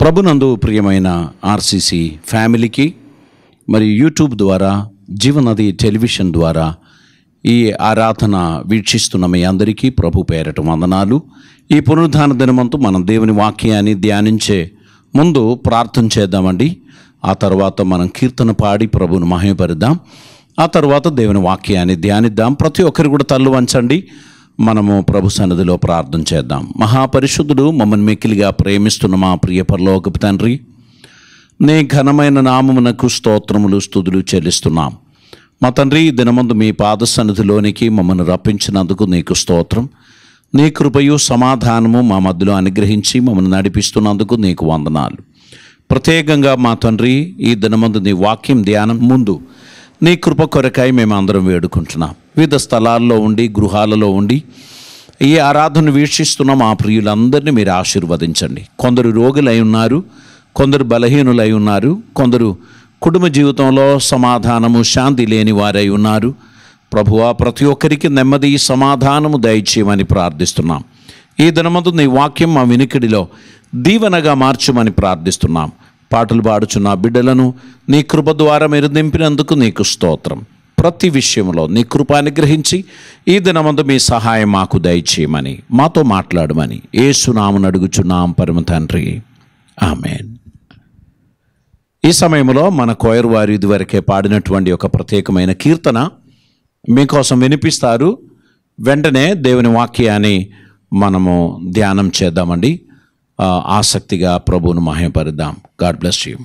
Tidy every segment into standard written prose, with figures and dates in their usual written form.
ప్రభునందు ప్రియమైన ఆర్సీసీ ఫ్యామిలీకి మరి యూట్యూబ్ ద్వారా జీవనది టెలివిజన్ ద్వారా ఈ ఆరాధన వీక్షిస్తున్న మీ అందరికీ ప్రభు పేరట వందనాలు. ఈ పునరుద్ధాన దినమంతు మనం దేవుని వాక్యాన్ని ధ్యానించే ముందు ప్రార్థన చేద్దామండి. ఆ తర్వాత మనం కీర్తన పాడి ప్రభువును మహిమపరుద్దాం. ఆ తర్వాత దేవుని వాక్యాన్ని ధ్యానిద్దాం. ప్రతి ఒక్కరు కూడా తల్లు వంచండి, మనము ప్రభు సన్నిధిలో ప్రార్థన చేద్దాం. మహాపరిశుద్ధుడు, మమ్మల్ని మిక్కిలిగా ప్రేమిస్తున్న మా ప్రియ పరలోకపు తండ్రి, నీ ఘనమైన నామమునకు స్తోత్రములు స్తుతులు చెల్లిస్తున్నాం. మా తండ్రి, ఈ దినమందు మీ పాద సన్నిధిలోనికి మమ్మల్ని రప్పించినందుకు నీకు స్తోత్రం. నీ కృపయు సమాధానము మా మధ్యలో అనుగ్రహించి మమ్మల్ని నడిపిస్తున్నందుకు నీకు వందనాలు. ప్రత్యేకంగా మా తండ్రి, ఈ దినమందు నీ వాక్యం ధ్యానం ముందు నీ కృప కొరకాయి మేము అందరం వేడుకుంటున్నాం. వివిధ స్థలాల్లో ఉండి, గృహాలలో ఉండి ఈ ఆరాధన వీక్షిస్తున్న మా ప్రియులందరినీ మీరు ఆశీర్వదించండి. కొందరు రోగులై ఉన్నారు, కొందరు బలహీనులై ఉన్నారు, కొందరు కుటుంబ జీవితంలో సమాధానము శాంతి లేని వారై ఉన్నారు. ప్రభువా, ప్రతి ఒక్కరికి నెమ్మది సమాధానము దయచేయమని ప్రార్థిస్తున్నాం. ఈ దినమందు నీ వాక్యం మా వినికిడిలో దీవెనగా మార్చమని ప్రార్థిస్తున్నాం. పాటలు పాడుచున్న బిడ్డలను నీ కృప ద్వారా మీరు నింపినందుకు నీకు స్తోత్రం. ప్రతి విషయంలో నీ కృప అనుగ్రహించి ఈ దినమందు మీ సహాయం మాకు దయచేయమని, మాతో మాట్లాడమని యేసు నామమున అడుగుచున్నాం పరమ తండ్రి, ఆమేన్. ఈ సమయంలో మన కోయర్ వారు ఇదివరకే పాడినటువంటి ఒక ప్రత్యేకమైన కీర్తన మీకోసం వినిపిస్తారు. వెంటనే దేవుని వాక్యాన్ని మనము ధ్యానం చేద్దామండి. ఆసక్తిగా ప్రభువును మహిమపరుద్దాం. God bless you.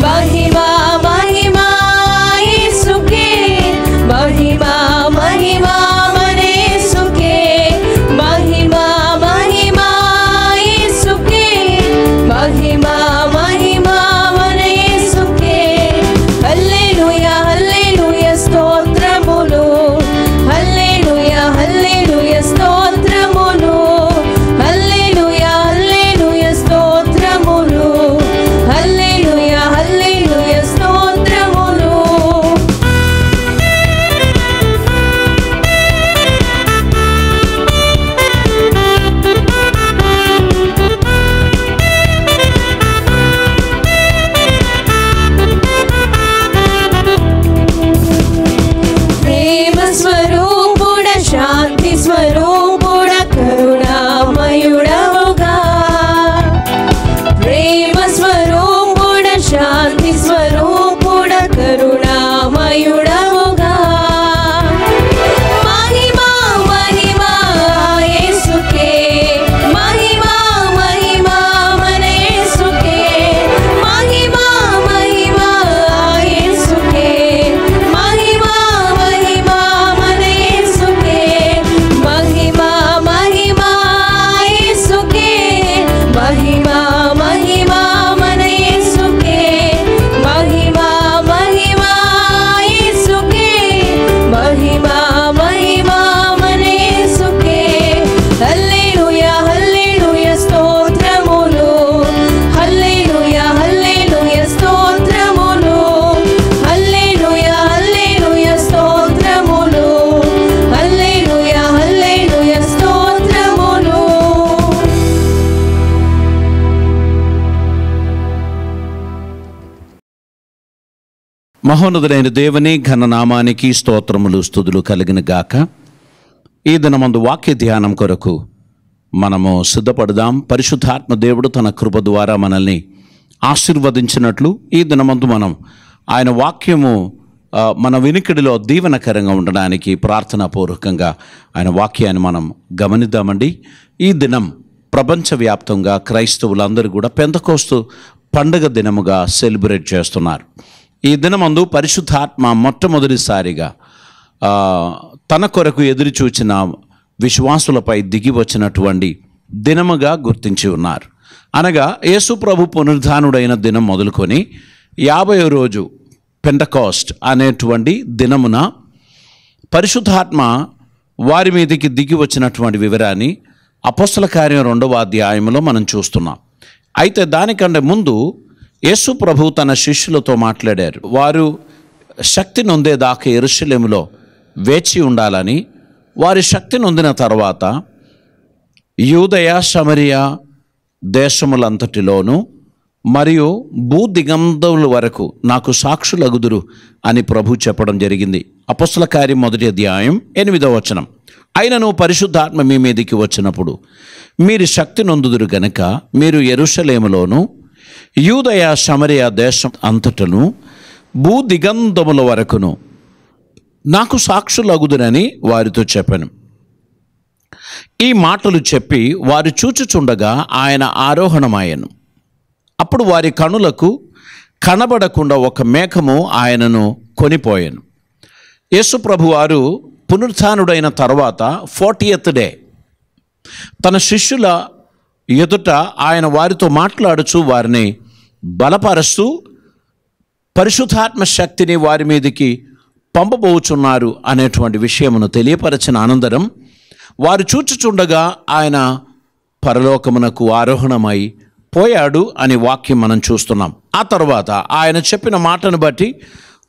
మహిమా మహిమా యేసుకే మహోన్నతుడైన దేవుని ఘననామానికి స్తోత్రములు స్తుతులు కలిగిన గాక. ఈ దినమందు వాక్య ధ్యానం కొరకు మనము సిద్ధపడదాం. పరిశుద్ధాత్మ దేవుడు తన కృప ద్వారా మనల్ని ఆశీర్వదించినట్లు ఈ దినమందు మనం ఆయన వాక్యము మన వినికిడిలో దీవెనకరంగా ఉండడానికి ప్రార్థనాపూర్వకంగా ఆయన వాక్యాన్ని మనం గమనిద్దామండి. ఈ దినం ప్రపంచవ్యాప్తంగా క్రైస్తవులందరూ కూడా పెంతెకోస్తు పండుగ దినముగా సెలబ్రేట్ చేస్తున్నారు. ఈ దినమందు పరిశుద్ధాత్మ మొట్టమొదటిసారిగా తన కొరకు ఎదురు చూచిన విశ్వాసులపై దిగి వచ్చినటువంటి దినముగా గుర్తించి ఉన్నారు. అనగా యేసు ప్రభు పునరుద్ధానుడైన దినం మొదలుకొని 50వ రోజు పెంటెకోస్ట్ అనేటువంటి దినమున పరిశుద్ధాత్మ వారి మీదకి దిగి వచ్చినటువంటి వివరాన్ని అపోస్తల కార్యం 2వ అధ్యాయంలో మనం చూస్తున్నాం. అయితే దానికంటే ముందు యేసు ప్రభు తన శిష్యులతో మాట్లాడారు. వారు శక్తి నొందేదాకా యెరూషలేములో వేచి ఉండాలని, వారి శక్తి నొందిన తర్వాత యూదయ సమరియా దేశములంతటిలోనూ మరియు భూదిగంధముల వరకు నాకు సాక్షులగుదురు అని ప్రభు చెప్పడం జరిగింది. అపోస్తల కార్యం 1వ అధ్యాయం 8వ వచనం. అయినను పరిశుద్ధాత్మ మీ మీదికి వచ్చినప్పుడు మీరు శక్తి నొందుదురు గనుక మీరు యెరూషలేములోను యూదయ సమరియా దేశం అంతటను భూదిగంధముల వరకును నాకు సాక్షులగుదురని వారితో చెప్పాను. ఈ మాటలు చెప్పి వారు చూచుచుండగా ఆయన ఆరోహణమాయను. అప్పుడు వారి కనులకు కనబడకుండా ఒక మేఘము ఆయనను కొనిపోయాను. యేసు ప్రభు వారు పునరుత్థానుడైన తర్వాత 40th డే తన శిష్యుల ఎదుట ఆయన వారితో మాట్లాడుచు వారిని బలపరుస్తూ పరిశుద్ధాత్మ శక్తిని వారి మీదకి పంపబోచున్నారు అనేటువంటి విషయమును తెలియపరచిన అనంతరం వారు చూచుచుండగా ఆయన పరలోకమునకు ఆరోహణమై పోయాడు అని వాక్యం మనం చూస్తున్నాం. ఆ తర్వాత ఆయన చెప్పిన మాటను బట్టి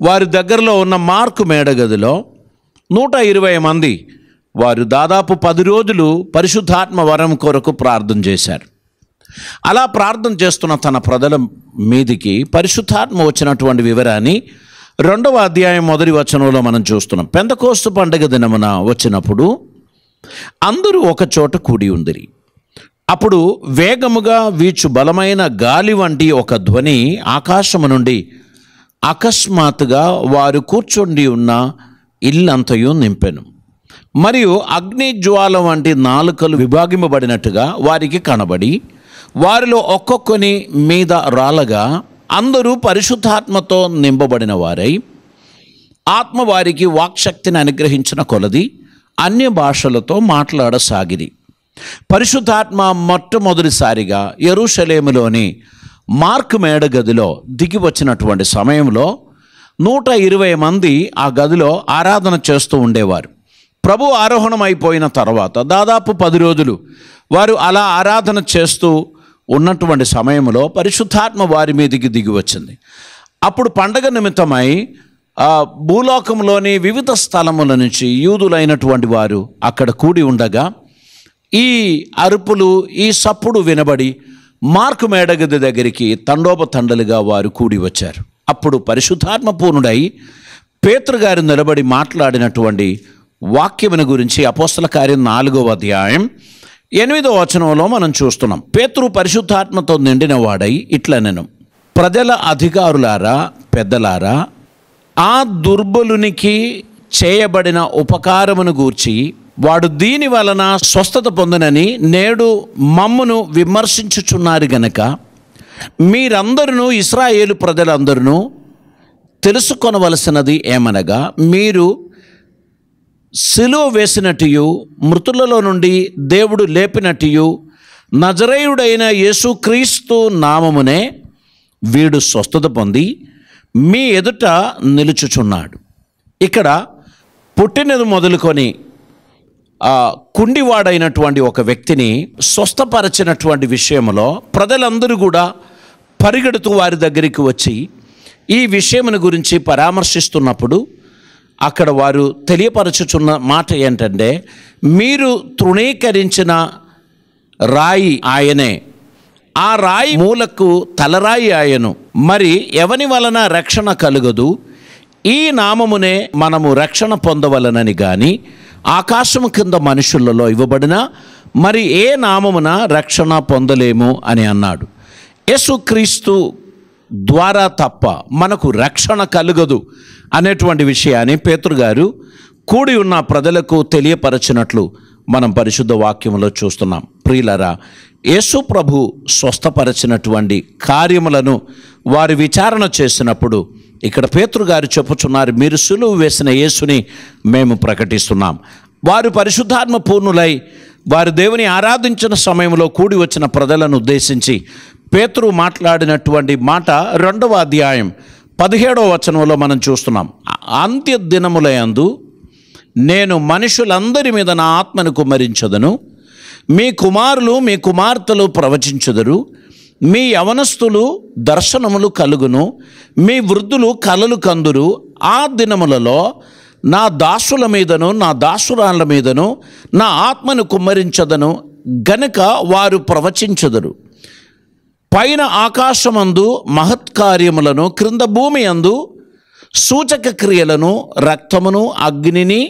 వారి దగ్గరలో ఉన్న మార్కు మేడగదిలో 120 మంది వారు దాదాపు 10 రోజులు పరిశుద్ధాత్మ వరం కొరకు ప్రార్థన చేశారు. అలా ప్రార్థన చేస్తున్న తన ప్రజల మీదికి పరిశుద్ధాత్మ వచ్చినటువంటి వివరాన్ని 2వ అధ్యాయం 1వ వచనంలో మనం చూస్తున్నాం. పెంతెకోస్తు పండుగ దినమున వచ్చినప్పుడు అందరూ ఒక చోట కూడి ఉండిరి. అప్పుడు వేగముగా వీచు బలమైన గాలి వంటి ఒక ధ్వని ఆకాశము నుండి అకస్మాత్తుగా వారు కూర్చుండి ఉన్న ఇల్లంతయు నింపెను. మరియు అగ్ని జ్వాల వంటి నాలుకలు విభాగింపబడినట్టుగా వారికి కనబడి వారిలో ఒక్కొక్కని మీద రాలగా అందరూ పరిశుద్ధాత్మతో నింపబడిన వారై ఆత్మ వారికి వాక్శక్తిని అనుగ్రహించిన కొలది అన్య భాషలతో మాట్లాడసాగిరి. పరిశుద్ధాత్మ మొట్టమొదటిసారిగా యెరూషలేములోని మార్కు మేడగదిలో దిగి వచ్చినటువంటి సమయంలో 120 మంది ఆ గదిలో ఆరాధన చేస్తూ ఉండేవారు. ప్రభు ఆరోహణం అయిపోయిన తర్వాత దాదాపు 10 రోజులు వారు అలా ఆరాధన చేస్తూ ఉన్నటువంటి సమయంలో పరిశుద్ధాత్మ వారి మీదకి దిగి వచ్చింది. అప్పుడు పండగ నిమిత్తమై భూలోకంలోని వివిధ స్థలముల నుంచి యూదులైనటువంటి వారు అక్కడ కూడి ఉండగా ఈ అరుపులు ఈ సప్పుడు వినబడి మార్కు మేడగది దగ్గరికి తండోపతండలుగా వారు కూడి వచ్చారు. అప్పుడు పరిశుద్ధాత్మ పూర్ణుడై పేతురు గారు నిలబడి మాట్లాడినటువంటి వాక్యమును గురించి అపోస్తల కార్యం 4వ అధ్యాయం 8వ వచనంలో మనం చూస్తున్నాం. పేతురు పరిశుద్ధాత్మతో నిండిన వాడై ఇట్లనెను, ప్రజల అధికారులారా పెద్దలారా, ఆ దుర్బలునికి చేయబడిన ఉపకారమును గూర్చి వాడు దీని వలన స్వస్థత పొందునని నేడు మమ్మును విమర్శించుచున్నారు గనక మీరందరూ ఇశ్రాయేలు ప్రజలందరూ తెలుసుకొనవలసినది ఏమనగా మీరు సిలువ వేసినట్టు మృతులలో నుండి దేవుడు లేపినట్టు నజరేయుడైన యేసుక్రీస్తు నామమునే వీడు స్వస్థత పొంది మీ ఎదుట నిలుచుచున్నాడు. ఇక్కడ పుట్టినది మొదలుకొని కుండివాడైనటువంటి ఒక వ్యక్తిని స్వస్థపరచినటువంటి విషయంలో ప్రజలందరూ కూడా పరిగెడుతూ వారి దగ్గరికి వచ్చి ఈ విషయమును గురించి పరామర్శిస్తున్నప్పుడు అక్కడ వారు తెలియపరచుచున్న మాట ఏంటంటే, మీరు తృణీకరించిన రాయి ఆయనే, ఆ రాయి మూలకు తలరాయి ఆయను. మరి ఎవని వలన రక్షణ కలుగదు, ఈ నామమునే మనము రక్షణ పొందవలనని గాని ఆకాశము కింద మనుషులలో ఇవ్వబడిన మరి ఏ నామమున రక్షణ పొందలేము అని అన్నాడు. యేసుక్రీస్తు ద్వారా తప్ప మనకు రక్షణ కలుగదు అనేటువంటి విషయాన్ని పేతురు గారు కూడి ఉన్న ప్రజలకు తెలియపరచినట్లు మనం పరిశుద్ధ వాక్యంలో చూస్తున్నాం. ప్రియులరా, యేసు ప్రభు స్వస్థపరచినటువంటి కార్యములను వారు విచారణ చేసినప్పుడు ఇక్కడ పేతురు గారు చెప్పుచున్నారు, మీరు సిలువ వేసిన యేసుని మేము ప్రకటిస్తున్నాం. వారు పరిశుద్ధాత్మ పూర్ణులై వారు దేవుని ఆరాధించిన సమయంలో కూడి వచ్చిన ప్రజలను ఉద్దేశించి పేతురు మాట్లాడినటువంటి మాట 2వ అధ్యాయం 17వ వచనంలో మనం చూస్తున్నాం. అంత్య దినములయందు నేను మనుషులందరి మీద నా ఆత్మను కుమ్మరించదను, మీ కుమారులు మీ కుమార్తెలు ప్రవచించుదురు, మీ యవనస్తులు దర్శనములు కలుగును, మీ వృద్ధులు కలలు కందురు. ఆ దినములలో నా దాసుల మీదను నా దాసురాళ్ళ మీదను నా ఆత్మను కుమ్మరించదను గనుక వారు ప్రవచించుదురు. పైన ఆకాశమందు మహత్కార్యములను, క్రింద భూమి అందు సూచక క్రియలను, రక్తమును, అగ్నిని,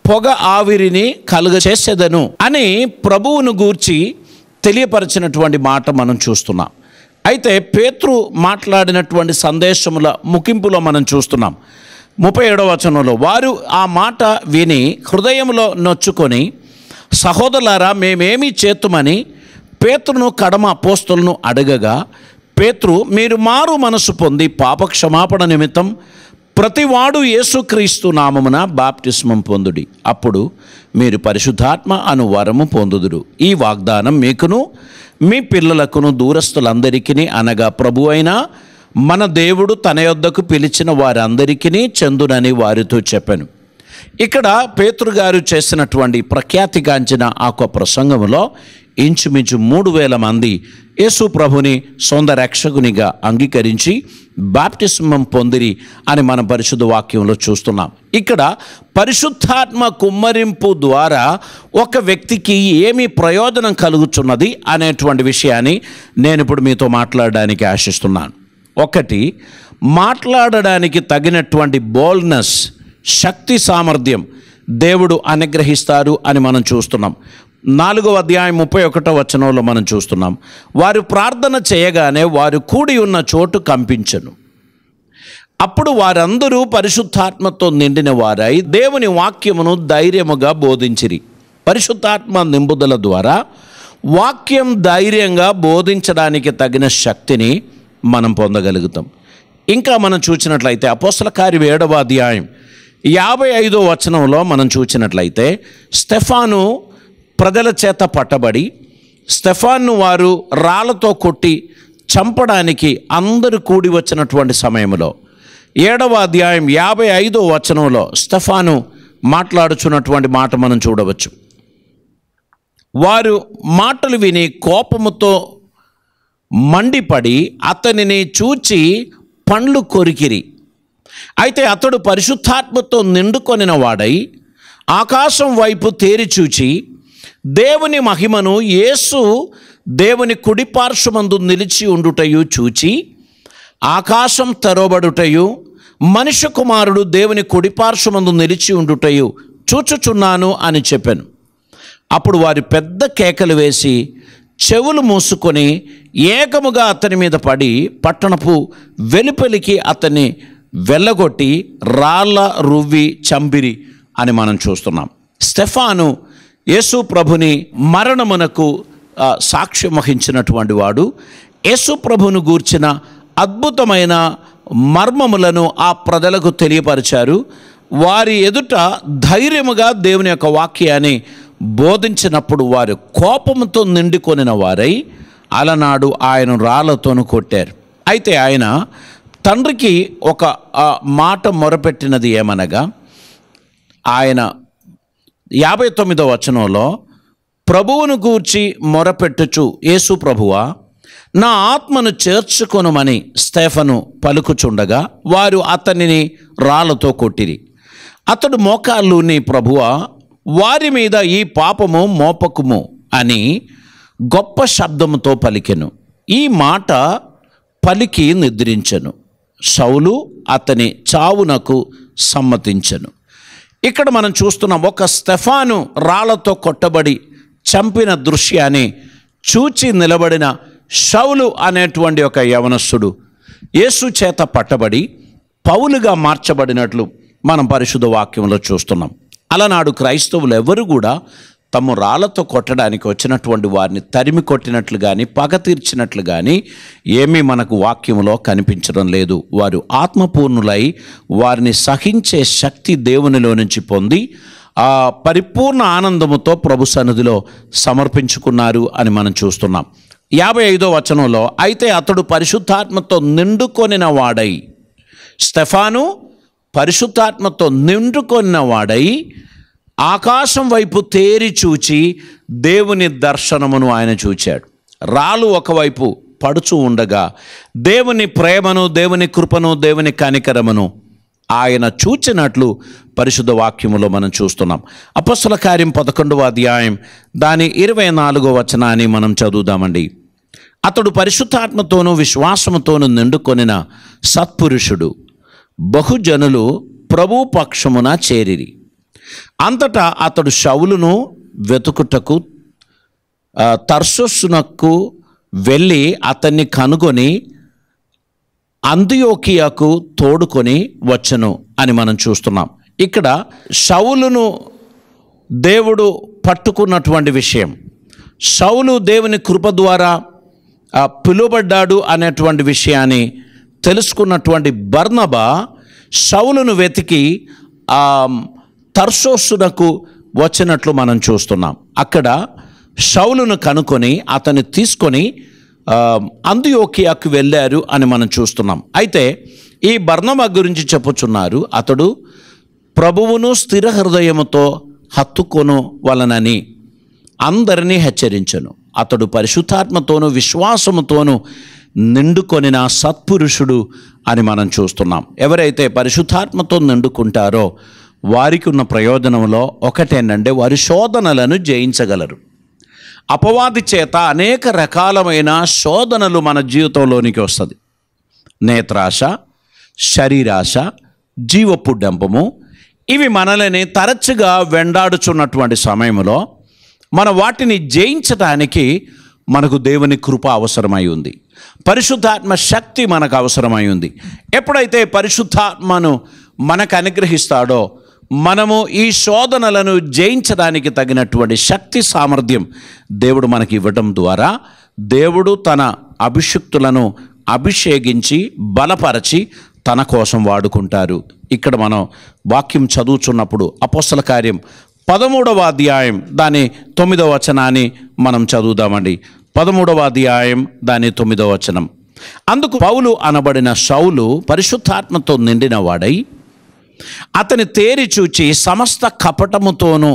పొగ ఆవిరిని కలుగచేసేదను అని ప్రభువును గూర్చి తెలియపరిచినటువంటి మాట మనం చూస్తున్నాం. అయితే పేతురు మాట్లాడినటువంటి సందేశముల ముగింపులో మనం చూస్తున్నాం 37వ వచనంలో, వారు ఆ మాట విని హృదయంలో నొచ్చుకొని, సహోదరులారా మేమేమి చేతుమని పేతురును కడమ అపోస్తలును అడగగా, పేతురు, మీరు మారు మనసు పొంది పాపక్షమాపణ నిమిత్తం ప్రతివాడు యేసుక్రీస్తు నామమున బాప్తిస్మం పొందుడి, అప్పుడు మీరు పరిశుద్ధాత్మ అను వరము పొందుదురు. ఈ వాగ్దానం మీకును మీ పిల్లలకును దూరస్తులందరికీ అనగా ప్రభు అయిన మన దేవుడు తన యొద్దకు పిలిచిన వారందరికీ చెందునని వారితో చెప్పాను. ఇక్కడ పేతురు గారు చేసినటువంటి ప్రఖ్యాతిగాంచిన ఆ ప్రసంగంలో ఇంచుమించు 3000 మంది యేసు ప్రభుని సొంత రక్షకునిగా అంగీకరించి బాప్టిస్మం పొందిరి అని మనం పరిశుద్ధ వాక్యంలో చూస్తున్నాం. ఇక్కడ పరిశుద్ధాత్మ కుమ్మరింపు ద్వారా ఒక వ్యక్తికి ఏమి ప్రయోజనం కలుగుతున్నది అనేటువంటి విషయాన్ని నేను ఇప్పుడు మీతో మాట్లాడడానికి ఆశిస్తున్నాను. ఒకటి, మాట్లాడడానికి తగినటువంటి బోల్డ్నెస్, శక్తి సామర్థ్యం దేవుడు అనుగ్రహిస్తారు అని మనం చూస్తున్నాం. 4వ అధ్యాయం 31వ వచనంలో మనం చూస్తున్నాం, వారు ప్రార్థన చేయగానే వారు కూడి ఉన్న చోటు కంపించెను. అప్పుడు వారందరూ పరిశుద్ధాత్మతో నిండిన వారై దేవుని వాక్యమును ధైర్యముగా బోధించిరి. పరిశుద్ధాత్మ నింపుదల ద్వారా వాక్యం ధైర్యంగా బోధించడానికి తగిన శక్తిని మనం పొందగలుగుతాం. ఇంకా మనం చూసినట్లయితే అపోస్తల కార్యం 7వ అధ్యాయం 55వ వచనంలో మనం చూసినట్లయితే, స్టెఫాను ప్రజల చేత పట్టబడి స్టెఫాను వారు రాళ్లతో కొట్టి చంపడానికి అందరూ కూడి వచ్చినటువంటి సమయంలో 7వ అధ్యాయం 55వ వచనంలో స్టెఫాను మాట్లాడుచున్నటువంటి మాట మనం చూడవచ్చు. వారు మాటలు విని కోపముతో మండిపడి అతనిని చూచి పండ్లు కొరికిరి. అయితే అతడు పరిశుద్ధాత్మతో నిండుకొనిన వాడై ఆకాశం వైపు తేరి చూచి దేవుని మహిమను, యేసు దేవుని కుడిపార్శ్వమందు నిలిచి ఉండుటయు చూచి, ఆకాశం తెరవబడుటయు మనుష్య కుమారుడు దేవుని కుడిపార్శ్వమందు నిలిచి ఉండుటయు చూచుచున్నాను అని చెప్పాను. అప్పుడు వారు పెద్ద కేకలు వేసి చెవులు మూసుకొని ఏకముగా అతని మీద పడి పట్టణపు వెలుపలికి అతన్ని వెళ్ళగొట్టి రాళ్ళ రువ్వి చంపిరి అని మనం చూస్తున్నాం. స్టెఫాను యేసు ప్రభుని మరణమునకు సాక్ష్యం వహించినటువంటి వాడు. యేసు ప్రభును గూర్చిన అద్భుతమైన మర్మములను ఆ ప్రజలకు తెలియపరిచారు. వారి ఎదుట ధైర్యముగా దేవుని యొక్క వాక్యాన్ని బోధించినప్పుడు వారు కోపంతో నిండుకొనిన వారై అలనాడు ఆయన రాళ్లతోనూ కొట్టారు. అయితే ఆయన తండ్రికి ఒక మాట మొరపెట్టినది ఏమనగా, ఆయన 59వ వచనంలో ప్రభువును గూర్చి మొరపెట్టుచు, యేసు ప్రభువా నా ఆత్మను చేర్చుకొనుమని స్టెఫను పలుకుచుండగా వారు అతనిని రాళ్లతో కొట్టిరి. అతడు మోకాళ్ళుని, ప్రభువా వారి మీద ఈ పాపము మోపకుము అని గొప్ప శబ్దముతో పలికెను. ఈ మాట పలికి నిద్రించెను. సౌలు అతని చావునకు సమ్మతించెను. ఇక్కడ మనం చూస్తున్నాం, ఒక స్టెఫాను రాళ్లతో కొట్టబడి చంపిన దృశ్యాన్ని చూచి నిలబడిన సౌలు అనేటువంటి ఒక యవనస్తుడు యేసు చేత పట్టబడి పౌలుగా మార్చబడినట్లు మనం పరిశుద్ధ వాక్యంలో చూస్తున్నాం. అలనాడు క్రైస్తవులు ఎవరు కూడా తమ రాళ్లతో కొట్టడానికి వచ్చినటువంటి వారిని తరిమి కొట్టినట్లు కానీ పగ తీర్చినట్లు కానీ ఏమీ మనకు వాక్యంలో కనిపించడం లేదు. వారు ఆత్మపూర్ణులై వారిని సహించే శక్తి దేవునిలో నుంచి పొంది ఆ పరిపూర్ణ ఆనందముతో ప్రభు సన్నిధిలో సమర్పించుకున్నారు అని మనం చూస్తున్నాం. 55వ వచనంలో, అయితే అతడు పరిశుద్ధాత్మతో నిండుకొనిన వాడై, స్టెఫాను పరిశుద్ధాత్మతో నిండుకొనిన వాడై ఆకాశం వైపు తేరి చూచి దేవుని దర్శనమును ఆయన చూచాడు. రాళ్ళు ఒకవైపు పడుచు ఉండగా దేవుని ప్రేమను, దేవుని కృపను, దేవుని కనికరమును ఆయన చూచినట్లు పరిశుద్ధ వాక్యములో మనం చూస్తున్నాం. అపొస్తల కార్యం 11వ అధ్యాయం దాని 24వ వచనాన్ని మనం చదువుదామండి. అతడు పరిశుద్ధాత్మతోనూ విశ్వాసముతోనూ నిండుకొనిన సత్పురుషుడు, బహుజనులు ప్రభు పక్షమున చేరిరి. అంతటా అతడు సౌలును వెతుకుటకు తర్సునకు వెళ్ళి అతన్ని కనుగొని అంతియోకియాకు తోడుకొని వచ్చెను అని మనం చూస్తున్నాం. ఇక్కడ సౌలును దేవుడు పట్టుకున్నటువంటి విషయం, సౌలు దేవుని కృప ద్వారా పిలువబడ్డాడు అనేటువంటి విషయాన్ని తెలుసుకున్నటువంటి బర్నబా సౌలును వెతికి తర్సోసునకు వచ్చినట్లు మనం చూస్తున్నాం. అక్కడ సౌలును కనుక్కొని అతన్ని తీసుకొని అంతియోకియాకు వెళ్ళారు అని మనం చూస్తున్నాం. అయితే ఈ బర్నబా గురించి చెప్పుచున్నారు, అతడు ప్రభువును స్థిర హృదయముతో హత్తుకొను వలనని అందరినీ హెచ్చరించెను. అతడు పరిశుద్ధాత్మతోనూ విశ్వాసముతోనూ నిండుకొనిన సత్పురుషుడు అని మనం చూస్తున్నాం. ఎవరైతే పరిశుద్ధాత్మతో నిండుకుంటారో వారికి ఉన్న ప్రయోజనంలో ఒకటేంటంటే వారి శోధనలను జయించగలరు. అపవాది చేత అనేక రకాలమైన శోధనలు మన జీవితంలోనికి వస్తుంది. నేత్రాశ, శరీరాశ, జీవపు డెంపము, ఇవి మనల్ని తరచుగా వెంటాడుచున్నటువంటి సమయంలో మన వాటిని జయించడానికి మనకు దేవుని కృప అవసరమై ఉంది. పరిశుద్ధాత్మ శక్తి మనకు అవసరమై ఉంది. ఎప్పుడైతే పరిశుద్ధాత్మను మనకు అనుగ్రహిస్తాడో మనము ఈ శోధనలను జయించడానికి తగినటువంటి శక్తి సామర్థ్యం దేవుడు మనకి ఇవ్వడం ద్వారా దేవుడు తన అభిషిక్తులను అభిషేకించి బలపరచి తన కోసం వాడుకుంటారు. ఇక్కడ మనం వాక్యం చదువుతున్నప్పుడు అపొస్తల కార్యం 13వ అధ్యాయం దాని 9వ వచనాన్ని మనం చదువుదామండి. 13వ అధ్యాయం దాని 9వ వచనం. అందుకు పౌలు అనబడిన సౌలు పరిశుద్ధాత్మతో నిండిన వాడై అతని తేరి చూచి సమస్త కపటముతోనూ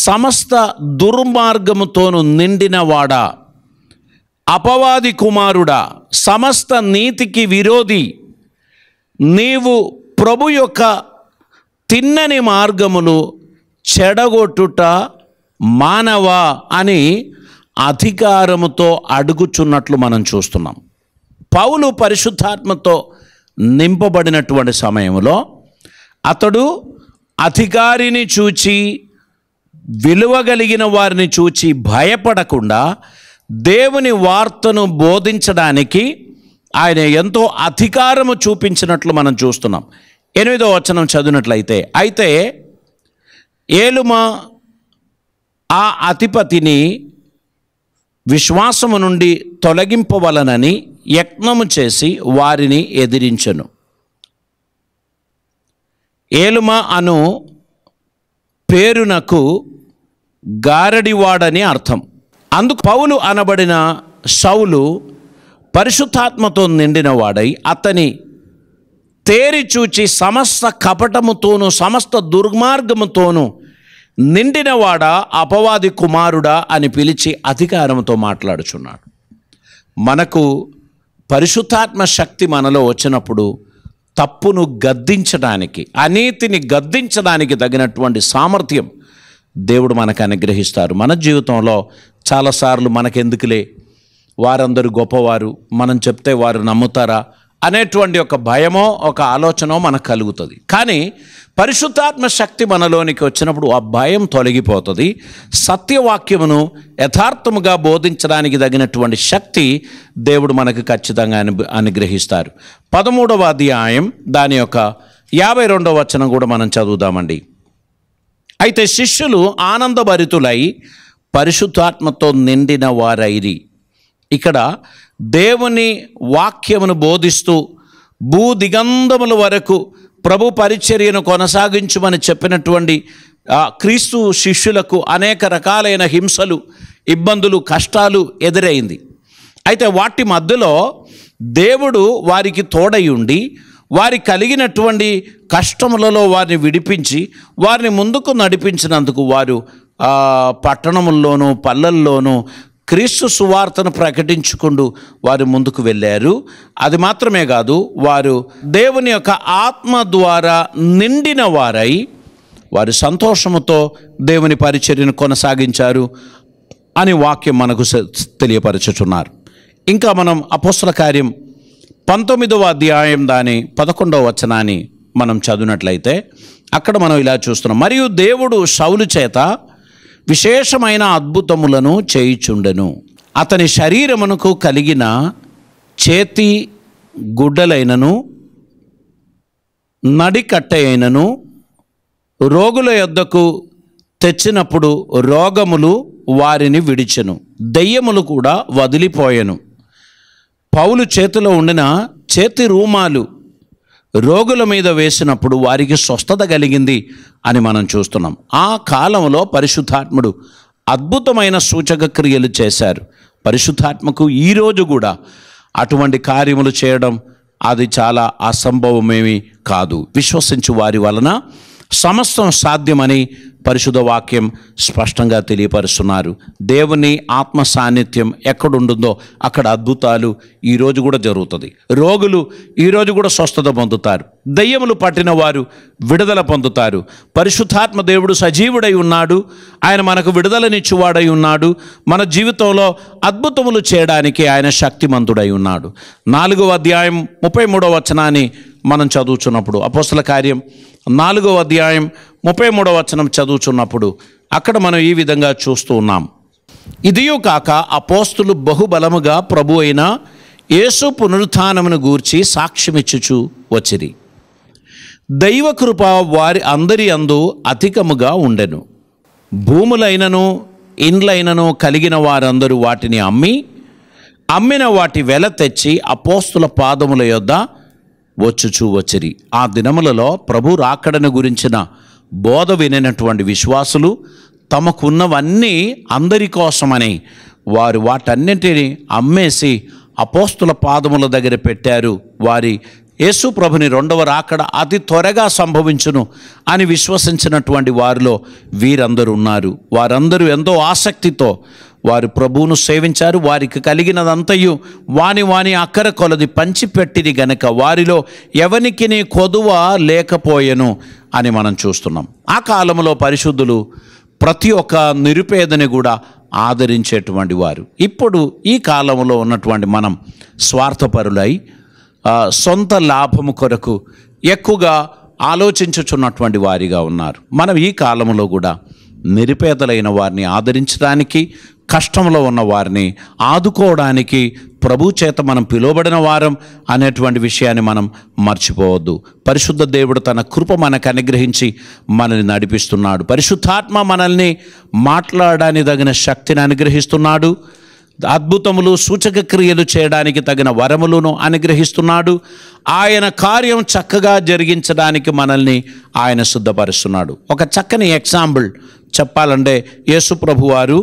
సమస్త దుర్మార్గముతోనూ నిండినవాడా, అపవాది కుమారుడా, సమస్త నీతికి విరోధి, నీవు ప్రభు యొక్క తిన్నని మార్గములు చెడగొట్టుట మానవా అని అధికారముతో అడుగుచున్నట్లు మనం చూస్తున్నాం. పౌలు పరిశుద్ధాత్మతో నింపబడినటువంటి సమయంలో అతడు అధికారిని చూచి, విలువగలిగిన వారిని చూచి భయపడకుండా దేవుని వార్తను బోధించడానికి ఆయన ఎంతో అధికారము చూపించినట్లు మనం చూస్తున్నాం. 8వ వచనం చదివినట్లయితే, అయితే ఏలుమా ఆ అధిపతిని విశ్వాసము నుండి తొలగింపవలనని యత్నము చేసి వారిని ఎదిరించెను. ఏలుమా అను పేరునకు గారడివాడని అర్థం. అందుకు పౌలు అనబడిన సౌలు పరిశుద్ధాత్మతో నిండిన వాడై అతని తేరి చూచి సమస్త కపటముతోనూ సమస్త దుర్మార్గముతోనూ నిండినవాడా, అపవాది కుమారుడా అని పిలిచి అధికారంతో మాట్లాడుచున్నాడు. మనకు పరిశుద్ధాత్మ శక్తి మనలో వచ్చినప్పుడు తప్పును గద్దించడానికి, అనీతిని గద్దించడానికి తగినటువంటి సామర్థ్యం దేవుడు మనకు అనుగ్రహిస్తారు. మన జీవితంలో చాలాసార్లు మనకెందుకులే, వారందరూ గొప్పవారు, మనం చెప్తే వారు నమ్ముతారా అనేటువంటి ఒక భయమో ఒక ఆలోచనో మనకు కలుగుతుంది. కానీ పరిశుద్ధాత్మ శక్తి మనలోనికి వచ్చినప్పుడు ఆ భయం తొలగిపోతుంది. సత్యవాక్యమును యథార్థముగా బోధించడానికి తగినటువంటి శక్తి దేవుడు మనకు ఖచ్చితంగా అనుగ్రహిస్తారు. 13వ అధ్యాయం దాని యొక్క 52వ వచనం కూడా మనం చదువుదామండి. అయితే శిష్యులు ఆనందభరితులై పరిశుద్ధాత్మతో నిండిన వారైరి. ఇక్కడ దేవుని వాక్యమును బోధిస్తూ భూదిగంధముల వరకు ప్రభు పరిచర్యను కొనసాగించమని చెప్పినటువంటి క్రీస్తు శిష్యులకు అనేక రకాలైన హింసలు, ఇబ్బందులు, కష్టాలు ఎదురైంది. అయితే వాటి మధ్యలో దేవుడు వారికి తోడై ఉండి వారికి కలిగినటువంటి కష్టములలో వారిని విడిపించి వారిని ముందుకు నడిపించినందుకు వారు పట్టణముల్లోనూ పల్లెల్లోనూ క్రీస్తు సువార్తను ప్రకటించుకుంటూ వారు ముందుకు వెళ్ళారు. అది మాత్రమే కాదు, వారు దేవుని యొక్క ఆత్మ ద్వారా నిండిన వారై వారు సంతోషముతో దేవుని పరిచర్యను కొనసాగించారు అని వాక్యం మనకు తెలియపరచుచున్నారు. ఇంకా మనం అపోస్తల కార్యం 19వ అధ్యాయం దాని 11వ వచనాన్ని మనం చదివినట్లయితే అక్కడ మనం ఇలా చూస్తున్నాం. మరియు దేవుడు సౌలు చేత విశేషమైన అద్భుతములను చేయుచుండెను. అతని శరీరమునకు కలిగిన చేతి గుడ్డలైనను నడికట్ట అయినను రోగుల యొద్దకు తెచ్చినప్పుడు రోగములు వారిని విడిచెను, దెయ్యములు కూడా వదిలిపోయెను. పౌలు చేతిలో ఉండిన చేతి రూమాలు రోగుల మీద వేసినప్పుడు వారికి స్వస్థత కలిగింది అని మనం చూస్తున్నాం. ఆ కాలంలో పరిశుద్ధాత్ముడు అద్భుతమైన సూచక క్రియలు చేశారు. పరిశుద్ధాత్మకు ఈరోజు కూడా అటువంటి కార్యములు చేయడం అది చాలా అసంభవమేమీ కాదు. విశ్వసించు వారి వలన సమస్తం సాధ్యమని పరిశుద్ధ వాక్యం స్పష్టంగా తెలియపరుస్తున్నారు. దేవుని ఆత్మ సాన్నిధ్యం ఎక్కడుంటుందో అక్కడ అద్భుతాలు ఈరోజు కూడా జరుగుతుంది. రోగులు ఈరోజు కూడా స్వస్థత పొందుతారు. దయ్యములు పట్టిన వారు విడుదల పొందుతారు. పరిశుద్ధాత్మ దేవుడు సజీవుడై ఉన్నాడు. ఆయన మనకు విడుదలనిచ్చువాడై ఉన్నాడు. మన జీవితంలో అద్భుతములు చేయడానికి ఆయన శక్తిమంతుడై ఉన్నాడు. 4వ అధ్యాయం 33వ వచనాన్ని మనం చదువుచున్నప్పుడు, అపోస్తల కార్యం 4వ అధ్యాయం 33వ వచనం చదువుచున్నప్పుడు అక్కడ మనం ఈ విధంగా చూస్తూ ఉన్నాం. ఇదియు కాక అపోస్తులు బహుబలముగా ప్రభు అయిన యేసు పునరుత్థానమును గూర్చి సాక్ష్యమిచ్చుచు వచ్చిరి. దైవకృప వారి అందరి యందు అధికముగా ఉండెను. భూములైనను ఇండ్లైనను కలిగిన వారందరూ వాటిని అమ్మిన వాటి వెల తెచ్చి అపోస్తుల పాదముల యొద్ద వచ్చుచూ వచ్చిరి. ఆ దినములలో ప్రభు రాకడను గురించిన బోధ వినినటువంటి విశ్వాసులు తమకున్నవన్నీ అందరి కోసమని వారు వాటన్నింటినీ అమ్మేసి అపోస్తుల పాదముల దగ్గర పెట్టారు. వారి యేసు ప్రభుని రెండవ రాకడ అతి త్వరగా సంభవించును అని విశ్వసించినటువంటి వారిలో వీరందరూ ఉన్నారు. వారందరూ ఎంతో ఆసక్తితో వారు ప్రభువును సేవించారు. వారికి కలిగినదంతయు వాని అక్కర కొలది పంచిపెట్టిరి గనక వారిలో ఎవనికి కొదువ లేకపోయెను అని మనం చూస్తున్నాం. ఆ కాలంలో పరిశుద్ధులు ప్రతి ఒక్క నిరుపేదని కూడా ఆదరించేటువంటి వారు. ఇప్పుడు ఈ కాలంలో ఉన్నటువంటి మనం స్వార్థపరులై సొంత లాభము కొరకు ఎక్కువగా ఆలోచించుచున్నటువంటి వారిగా ఉన్నారు. మనం ఈ కాలంలో కూడా నిరుపేదలైన వారిని ఆదరించడానికి, కష్టంలో ఉన్న వారిని ఆదుకోవడానికి ప్రభు చేత మనం పిలువబడిన వారం అనేటువంటి విషయాన్ని మనం మర్చిపోవద్దు. పరిశుద్ధ దేవుడు తన కృప మనకు అనుగ్రహించి మనల్ని నడిపిస్తున్నాడు. పరిశుద్ధాత్మ మనల్ని మాట్లాడడానికి తగిన శక్తిని అనుగ్రహిస్తున్నాడు. అద్భుతములు సూచక క్రియలు చేయడానికి తగిన వరములను అనుగ్రహిస్తున్నాడు. ఆయన కార్యం చక్కగా జరిగించడానికి మనల్ని ఆయన సిద్ధపరుస్తున్నాడు. ఒక చక్కని ఎగ్జాంపుల్ చెప్పాలంటే యేసు ప్రభు వారు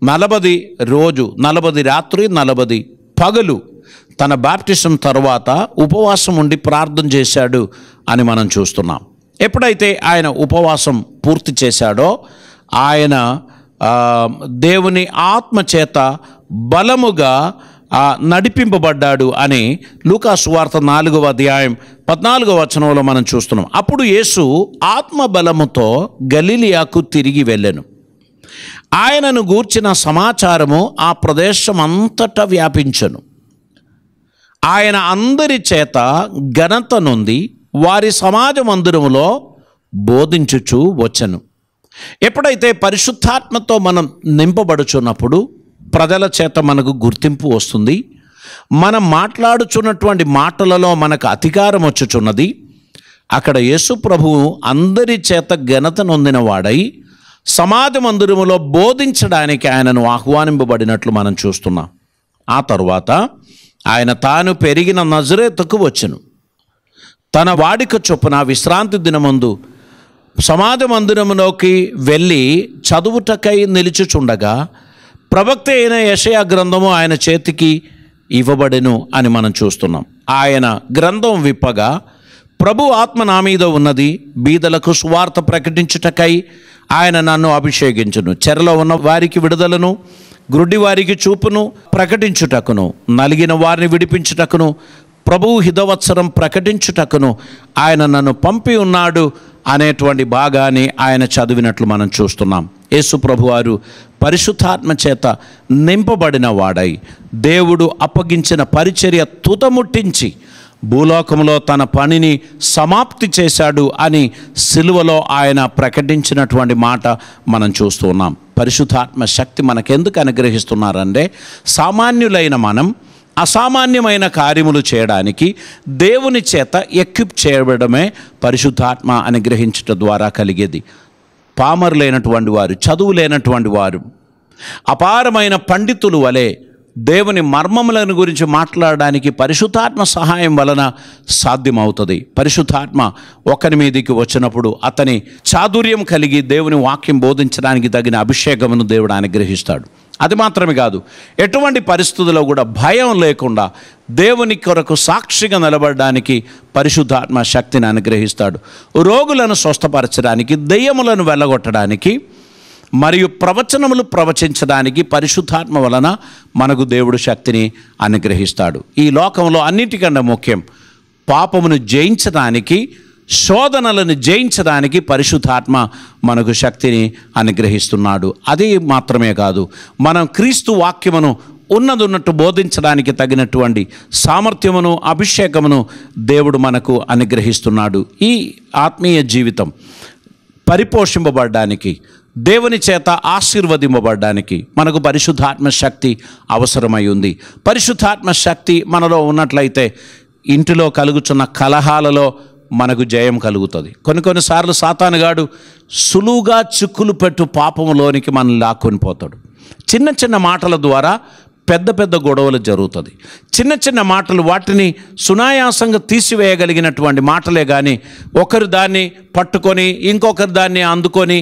40 రోజు 40 రాత్రి 40 పగలు తన బాప్టిజం తర్వాత ఉపవాసం ఉండి ప్రార్థన చేశాడు అని మనం చూస్తున్నాం. ఎప్పుడైతే ఆయన ఉపవాసం పూర్తి చేశాడో ఆయన దేవుని ఆత్మ చేత బలముగా నడిపింపబడ్డాడు అని లూకా సువార్త 4వ అధ్యాయం 14వ వచనంలో మనం చూస్తున్నాం. అప్పుడు యేసు ఆత్మ బలముతో గలిలియాకు తిరిగి వెళ్ళెను. ఆయనను గూర్చిన సమాచారము ఆ ప్రదేశం అంతటా వ్యాపించెను. ఆయన అందరి చేత ఘనత నొంది వారి సమాజ మందిరములో బోధించుచు వచ్చెను. ఎప్పుడైతే పరిశుద్ధాత్మతో మనం నింపబడుచున్నప్పుడు ప్రజల చేత మనకు గుర్తింపు వస్తుంది. మనం మాట్లాడుచున్నటువంటి మాటలలో మనకు అధికారం వచ్చుచున్నది. అక్కడ యేసు ప్రభువు అందరి చేత ఘనత నొందిన వాడై సమాజ మందిరములో బోధించడానికి ఆయనను ఆహ్వానింపబడినట్లు మనం చూస్తున్నాం. ఆ తరువాత ఆయన తాను పెరిగిన నజరేతుకు వచ్చెను. తన వాడిక చొప్పున విశ్రాంతి దినమందు సమాజ మందిరములోకి వెళ్ళి చదువుటకై నిలుచుచుండగా ప్రవక్త అయిన యెషయా గ్రంథము ఆయన చేతికి ఇవ్వబడెను అని మనం చూస్తున్నాం. ఆయన గ్రంథం విప్పగా ప్రభు ఆత్మ నా మీద ఉన్నది, బీదలకు సువార్త ప్రకటించుటకై ఆయన నన్ను అభిషేకించును, చెరలో ఉన్న వారికి విడుదలను, గ్రుడ్డి వారికి చూపును ప్రకటించుటకును, నలిగిన వారిని విడిపించుటకును, ప్రభువు హితవత్సరం ప్రకటించుటకును ఆయన నన్ను పంపి ఉన్నాడు అనేటువంటి భాగాన్ని ఆయన చదివినట్లు మనం చూస్తున్నాం. యేసు ప్రభువారు పరిశుద్ధాత్మ చేత నింపబడిన వాడై దేవుడు అప్పగించిన పరిచర్య తుతముట్టించి భూలోకంలో తన పనిని సమాప్తి చేశాడు అని సిలువలో ఆయన ప్రకటించినటువంటి మాట మనం చూస్తూ ఉన్నాం. పరిశుద్ధాత్మ శక్తి మనకెందుకు అనుగ్రహిస్తున్నారంటే సామాన్యులైన మనం అసామాన్యమైన కార్యములు చేయడానికి దేవుని చేత ఎక్విప్ చేయబడమే పరిశుద్ధాత్మ అనుగ్రహించడం ద్వారా కలిగేది. పామరులైనటువంటి వారు, చదువు లేనటువంటి వారు, అపారమైన పండితులు వలె దేవుని మర్మములను గురించి మాట్లాడడానికి పరిశుద్ధాత్మ సహాయం వలన సాధ్యమవుతుంది. పరిశుద్ధాత్మ ఒకరి మీదికి వచ్చినప్పుడు అతని చాతుర్యం కలిగి దేవుని వాక్యం బోధించడానికి తగిన అభిషేకమును దేవుడు అనుగ్రహిస్తాడు. అది మాత్రమే కాదు, ఎటువంటి పరిస్థితుల్లో కూడా భయం లేకుండా దేవుని కొరకు సాక్షిగా నిలబడడానికి పరిశుద్ధాత్మ శక్తిని అనుగ్రహిస్తాడు. రోగులను స్వస్థపరచడానికి, దెయ్యములను వెళ్ళగొట్టడానికి మరియు ప్రవచనములు ప్రవచించడానికి పరిశుద్ధాత్మ వలన మనకు దేవుడు శక్తిని అనుగ్రహిస్తాడు. ఈ లోకంలో అన్నిటికన్నా ముఖ్యం పాపమును జయించడానికి, శోధనలను జయించడానికి పరిశుద్ధాత్మ మనకు శక్తిని అనుగ్రహిస్తున్నాడు. అది మాత్రమే కాదు, మనం క్రీస్తు వాక్యమును ఉన్నట్టు బోధించడానికి తగినటువంటి సామర్థ్యమును, అభిషేకమును దేవుడు మనకు అనుగ్రహిస్తున్నాడు. ఈ ఆత్మీయ జీవితం పరిపోషింపబడడానికి, దేవుని చేత ఆశీర్వదింపబడడానికి మనకు పరిశుద్ధాత్మ శక్తి అవసరమై ఉంది. పరిశుద్ధాత్మ శక్తి మనలో ఉన్నట్లయితే ఇంటిలో కలుగుతున్న కలహాలలో మనకు జయం కలుగుతుంది. కొన్నిసార్లు సాతానుగాడు సులువుగా చిక్కులు పెట్టు పాపములోనికి మనల్ని లాక్కొని పోతాడు. చిన్న చిన్న మాటల ద్వారా పెద్ద పెద్ద గొడవలు జరుగుతుంది. చిన్న చిన్న మాటలు వాటిని సునాయాసంగా తీసివేయగలిగినటువంటి మాటలే కానీ ఒకరు దాన్ని పట్టుకొని ఇంకొకరు దాన్ని అందుకొని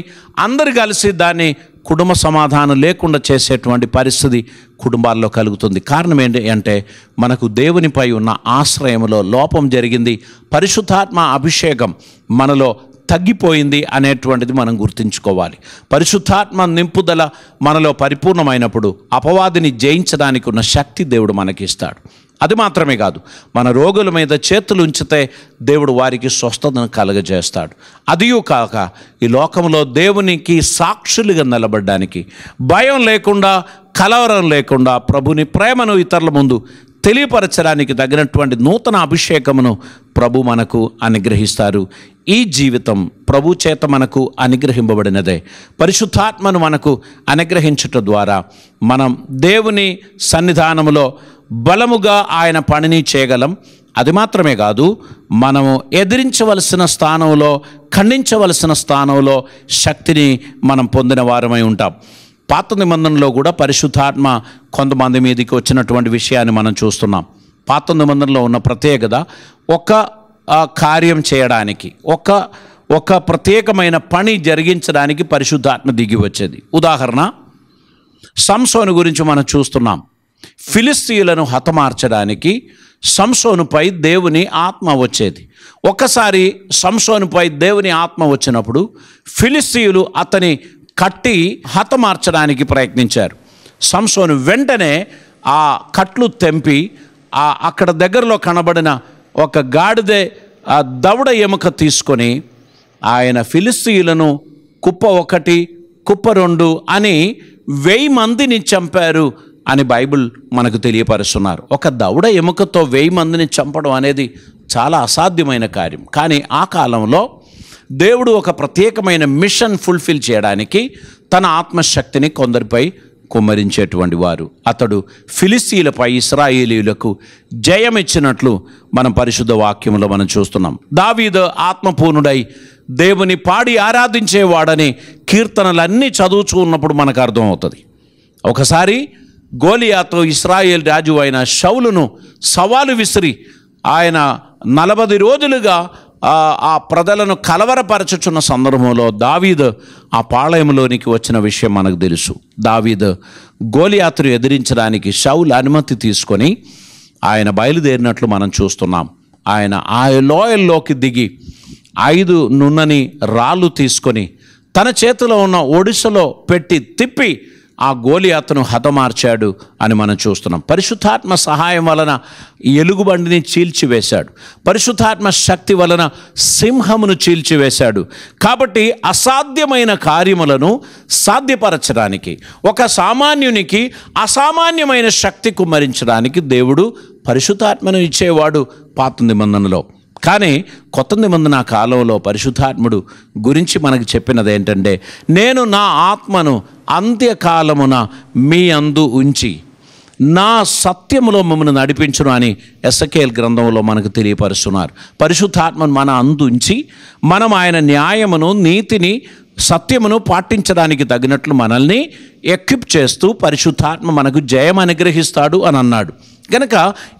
అందరు కలిసి దాన్ని కుటుంబ సమాధానం లేకుండా చేసేటువంటి పరిస్థితి కుటుంబాల్లో కలుగుతుంది. కారణం ఏంటి అంటే మనకు దేవునిపై ఉన్న ఆశ్రయంలో లోపం జరిగింది. పరిశుద్ధాత్మ అభిషేకం మనలో తగ్గిపోయింది అనేటువంటిది మనం గుర్తుంచుకోవాలి. పరిశుద్ధాత్మ నింపుదల మనలో పరిపూర్ణమైనప్పుడు అపవాదిని జయించడానికి ఉన్న శక్తి దేవుడు మనకిస్తాడు. అది మాత్రమే కాదు, మన రోగుల మీద చేతులు ఉంచితే దేవుడు వారికి స్వస్థతను కలుగజేస్తాడు. అదియూ కాక ఈ లోకంలో దేవునికి సాక్షులుగా నిలబడడానికి, భయం లేకుండా, కలవరం లేకుండా ప్రభుని ప్రేమను ఇతరుల ముందు తెలియపరచడానికి తగినటువంటి నూతన అభిషేకమును ప్రభు మనకు అనుగ్రహిస్తారు. ఈ జీవితం ప్రభు చేత మనకు అనుగ్రహింపబడినదే. పరిశుద్ధాత్మను మనకు అనుగ్రహించటం ద్వారా మనం దేవుని సన్నిధానములో బలముగా ఆయన పనిని చేయగలం. అది మాత్రమే కాదు, మనము ఎదిరించవలసిన స్థానంలో, ఖండించవలసిన స్థానంలో శక్తిని మనం పొందిన వారమై ఉంటాం. పాత నిబంధనలో కూడా పరిశుద్ధాత్మ కొంతమంది మీదకి వచ్చినటువంటి విషయాన్ని మనం చూస్తున్నాం. పాత నిబంధనలో ఉన్న ప్రత్యేకత ఒక కార్యం చేయడానికి, ఒక ప్రత్యేకమైన పని జరిగించడానికి పరిశుద్ధాత్మ దిగి వచ్చేది. ఉదాహరణ, సంసోను గురించి మనం చూస్తున్నాం. ఫిలిస్తీయులను హతమార్చడానికి సంసోనుపై దేవుని ఆత్మ వచ్చేది. ఒక్కసారి సంసోనుపై దేవుని ఆత్మ వచ్చినప్పుడు ఫిలిస్తీయులు అతని కట్టి హతమార్చడానికి ప్రయత్నించారు. సంసోను వెంటనే ఆ కట్లు తెంపి అక్కడ దగ్గరలో కనబడిన ఒక గాడిదే దవడ ఎముక తీసుకొని ఆయన ఫిలిస్తీయులను కుప్ప 1, కుప్ప 2 అని 1000 మందిని చంపారు అని బైబిల్ మనకు తెలియపరుస్తున్నారు. ఒక దవడ ఎముకతో 1000 మందిని చంపడం అనేది చాలా అసాధ్యమైన కార్యం. కానీ ఆ కాలంలో దేవుడు ఒక ప్రత్యేకమైన మిషన్ ఫుల్ఫిల్ చేయడానికి తన ఆత్మశక్తిని కొందరిపై కుమ్మరించేటువంటి వారు. అతడు ఫిలిస్తీయులపై ఇశ్రాయేలీయులకు జయం ఇచ్చినట్లు మనం పరిశుద్ధ వాక్యంలో మనం చూస్తున్నాం. దావీదు ఆత్మపూర్ణుడై దేవుని పాడి ఆరాధించేవాడని కీర్తనలన్నీ చదువుతూ ఉన్నప్పుడు మనకు అర్థమవుతుంది. ఒకసారి గోలియాతు ఇశ్రాయేల్ రాజు అయిన షౌలును సవాలు విసిరి ఆయన 40 రోజులుగా ఆ ప్రజలను కలవరపరచుచున్న సందర్భంలో దావీదు ఆ పాళయంలోనికి వచ్చిన విషయం మనకు తెలుసు. దావీదు గోలియాతును ఎదిరించడానికి షౌలు అనుమతి తీసుకొని ఆయన బయలుదేరినట్లు మనం చూస్తున్నాం. ఆయన ఆ లోయల్లోకి దిగి 5 నున్నని రాళ్ళు తీసుకొని తన చేతిలో ఉన్న ఒడిసెలో పెట్టి తిప్పి ఆ గోలియాతును హతమార్చాడు అని మనం చూస్తున్నాం. పరిశుద్ధాత్మ సహాయం వలన ఎలుగుబండిని చీల్చివేశాడు. పరిశుద్ధాత్మ శక్తి వలన సింహమును చీల్చివేశాడు. కాబట్టి అసాధ్యమైన కార్యములను సాధ్యపరచడానికి, ఒక సామాన్యునికి అసామాన్యమైన శక్తి కుమ్మరించడానికి దేవుడు పరిశుద్ధాత్మను ఇచ్చేవాడు పాత నిబంధనలో. కానీ కొత్త నిబంధన కాలంలో పరిశుద్ధాత్ముడు గురించి మనకు చెప్పినది ఏంటంటే, నేను నా ఆత్మను అంత్యకాలమున మీ అందు ఉంచి నా సత్యములో మమ్మల్ని నడిపించును అని ఎస్ఎకేల్ గ్రంథంలో మనకు తెలియపరుస్తున్నారు. పరిశుద్ధాత్మను మన అందు ఉంచి మనం ఆయన న్యాయమును, నీతిని, సత్యమును పాటించడానికి తగినట్లు మనల్ని ఎక్విప్ చేస్తూ పరిశుద్ధాత్మ మనకు జయం అనుగ్రహిస్తాడు అని అన్నాడు. కనుక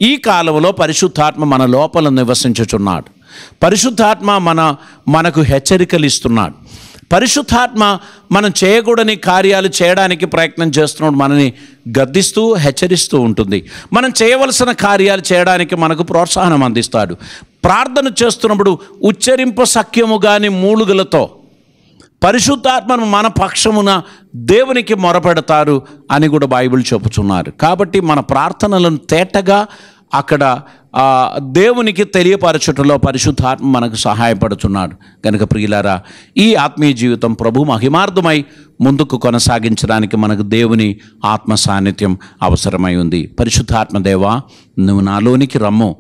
ఈ కాలంలో పరిశుద్ధాత్మ మన లోపల నివసించుచున్నాడు. పరిశుద్ధాత్మ మనకు హెచ్చరికలు ఇస్తున్నాడు. పరిశుద్ధాత్మ మనం చేయకూడని కార్యాలు చేయడానికి ప్రయత్నం చేస్తున్నాడు. మనని గద్దిస్తూ హెచ్చరిస్తూ ఉంటుంది. మనం చేయవలసిన కార్యాలు చేయడానికి మనకు ప్రోత్సాహం అందిస్తాడు. ప్రార్థన చేస్తున్నప్పుడు ఉచ్చరింప సఖ్యము కాని మూలుగులతో పరిశుద్ధాత్మను మన పక్షమున దేవునికి మొరపెడతారు అని కూడా బైబిల్ చెప్పుచున్నారు. కాబట్టి మన ప్రార్థనలను తేటగా అక్కడ దేవునికి తెలియపరచుటలో పరిశుద్ధాత్మ మనకు సహాయపడుతున్నాడు. కనుక ప్రియులారా, ఈ ఆత్మీయ జీవితం ప్రభు మహిమార్థమై ముందుకు కొనసాగించడానికి మనకు దేవుని ఆత్మ సాన్నిధ్యం అవసరమై ఉంది. పరిశుద్ధాత్మ దేవా, నువ్వు నాలోనికి రమ్ము,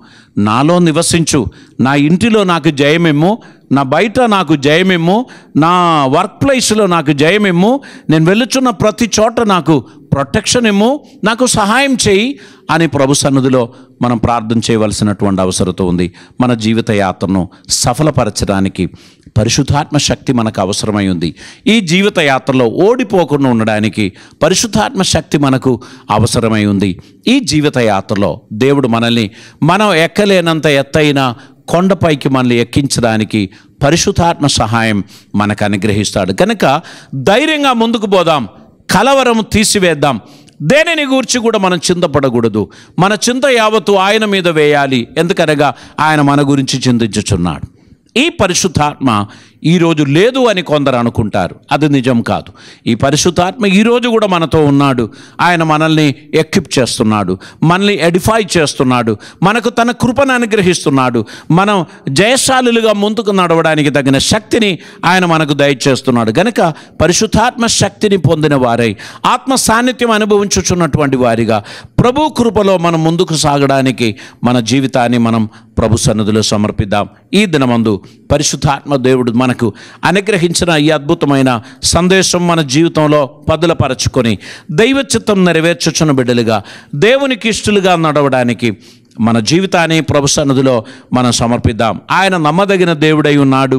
నాలో నివసించు, నా ఇంటిలో నాకు జయమిమ్ము, నా బయట నాకు జయమిమ్ము, నా వర్క్ ప్లేస్లో నాకు జయమిమ్ము, నేను వెళ్ళుచున్న ప్రతి చోట నాకు ప్రొటెక్షన్ ఇమ్ము, నాకు సహాయం చేయి అని ప్రభు సన్నిధిలో మనం ప్రార్థన చేయవలసినటువంటి అవసరం ఉంది. మన జీవిత యాత్రను సఫలపరచడానికి పరిశుద్ధాత్మ శక్తి మనకు అవసరమై ఉంది. ఈ జీవిత యాత్రలో ఓడిపోకుండా ఉండడానికి పరిశుద్ధాత్మ శక్తి మనకు అవసరమై ఉంది. ఈ జీవిత యాత్రలో దేవుడు మనల్ని మనం ఎక్కలేనంత ఎత్తైన కొండపైకి మనల్ని ఎక్కించడానికి పరిశుద్ధాత్మ సహాయం మనకు అనుగ్రహిస్తాడు. కనుక ధైర్యంగా ముందుకు పోదాం, కలవరం తీసివేద్దాం. దేనిని గూర్చి కూడా మనం చింతపడకూడదు. మన చింత యావత్తు ఆయన మీద వేయాలి. ఎందుకనగా ఆయన మన గురించి చింతించుచున్నాడు. ఈ పరిశుద్ధాత్మ ఈరోజు లేదు అని కొందరు అనుకుంటారు. అది నిజం కాదు. ఈ పరిశుద్ధాత్మ ఈరోజు కూడా మనతో ఉన్నాడు. ఆయన మనల్ని ఎక్విప్ చేస్తున్నాడు, మనల్ని ఎడిఫై చేస్తున్నాడు, మనకు తన కృపను అనుగ్రహిస్తున్నాడు. మనం జయశాలులుగా ముందుకు నడవడానికి తగిన శక్తిని ఆయన మనకు దయచేస్తున్నాడు. కనుక పరిశుద్ధాత్మ శక్తిని పొందిన వారై ఆత్మ సాన్నిధ్యం అనుభవించుచున్నటువంటి వారిగా ప్రభు కృపలో మనం ముందుకు సాగడానికి మన జీవితాన్ని మనం ప్రభు సన్నిధిలో సమర్పిద్దాం. ఈ దినమందు పరిశుద్ధాత్మ దేవుడు మనకు అనుగ్రహించిన ఈ అద్భుతమైన సందేశం మన జీవితంలో పదులపరచుకొని దైవ చిత్తం నెరవేర్చుచున్న బిడ్డలుగా, దేవునికి ఇష్టలుగా నడవడానికి మన జీవితాన్ని ప్రభు సన్నిధిలో మనం సమర్పిద్దాం. ఆయన నమ్మదగిన దేవుడై ఉన్నాడు.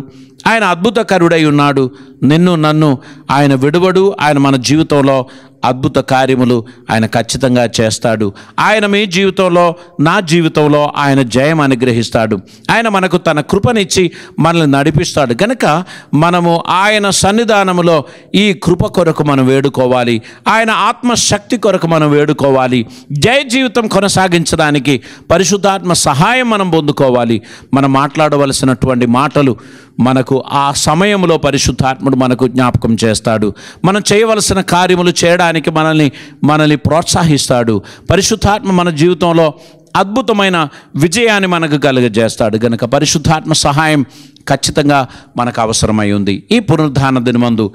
ఆయన అద్భుతకరుడై ఉన్నాడు. నిన్ను నన్ను ఆయన విడువడు. ఆయన మన జీవితంలో అద్భుత కార్యములు ఆయన ఖచ్చితంగా చేస్తాడు. ఆయన మీ జీవితంలో, నా జీవితంలో ఆయన జయం అనుగ్రహిస్తాడు. ఆయన మనకు తన కృపనిచ్చి మనల్ని నడిపిస్తాడు. కనుక మనము ఆయన సన్నిధానములో ఈ కృప కొరకు మనం వేడుకోవాలి. ఆయన ఆత్మశక్తి కొరకు మనం వేడుకోవాలి. జయ జీవితం కొనసాగించడానికి పరిశుద్ధాత్మ సహాయం మనం పొందుకోవాలి. మనం మాట్లాడవలసినటువంటి మాటలు మనకు ఆ సమయంలో పరిశుద్ధాత్ముడు మనకు జ్ఞాపకం చేస్తాడు. మనం చేయవలసిన కార్యములు చేయడానికి మనల్ని ప్రోత్సహిస్తాడు. పరిశుద్ధాత్మ మన జీవితంలో అద్భుతమైన విజయాన్ని మనకు కలుగజేస్తాడు. కనుక పరిశుద్ధాత్మ సహాయం ఖచ్చితంగా మనకు అవసరమై ఉంది. ఈ పునరుద్ధాన దినమందు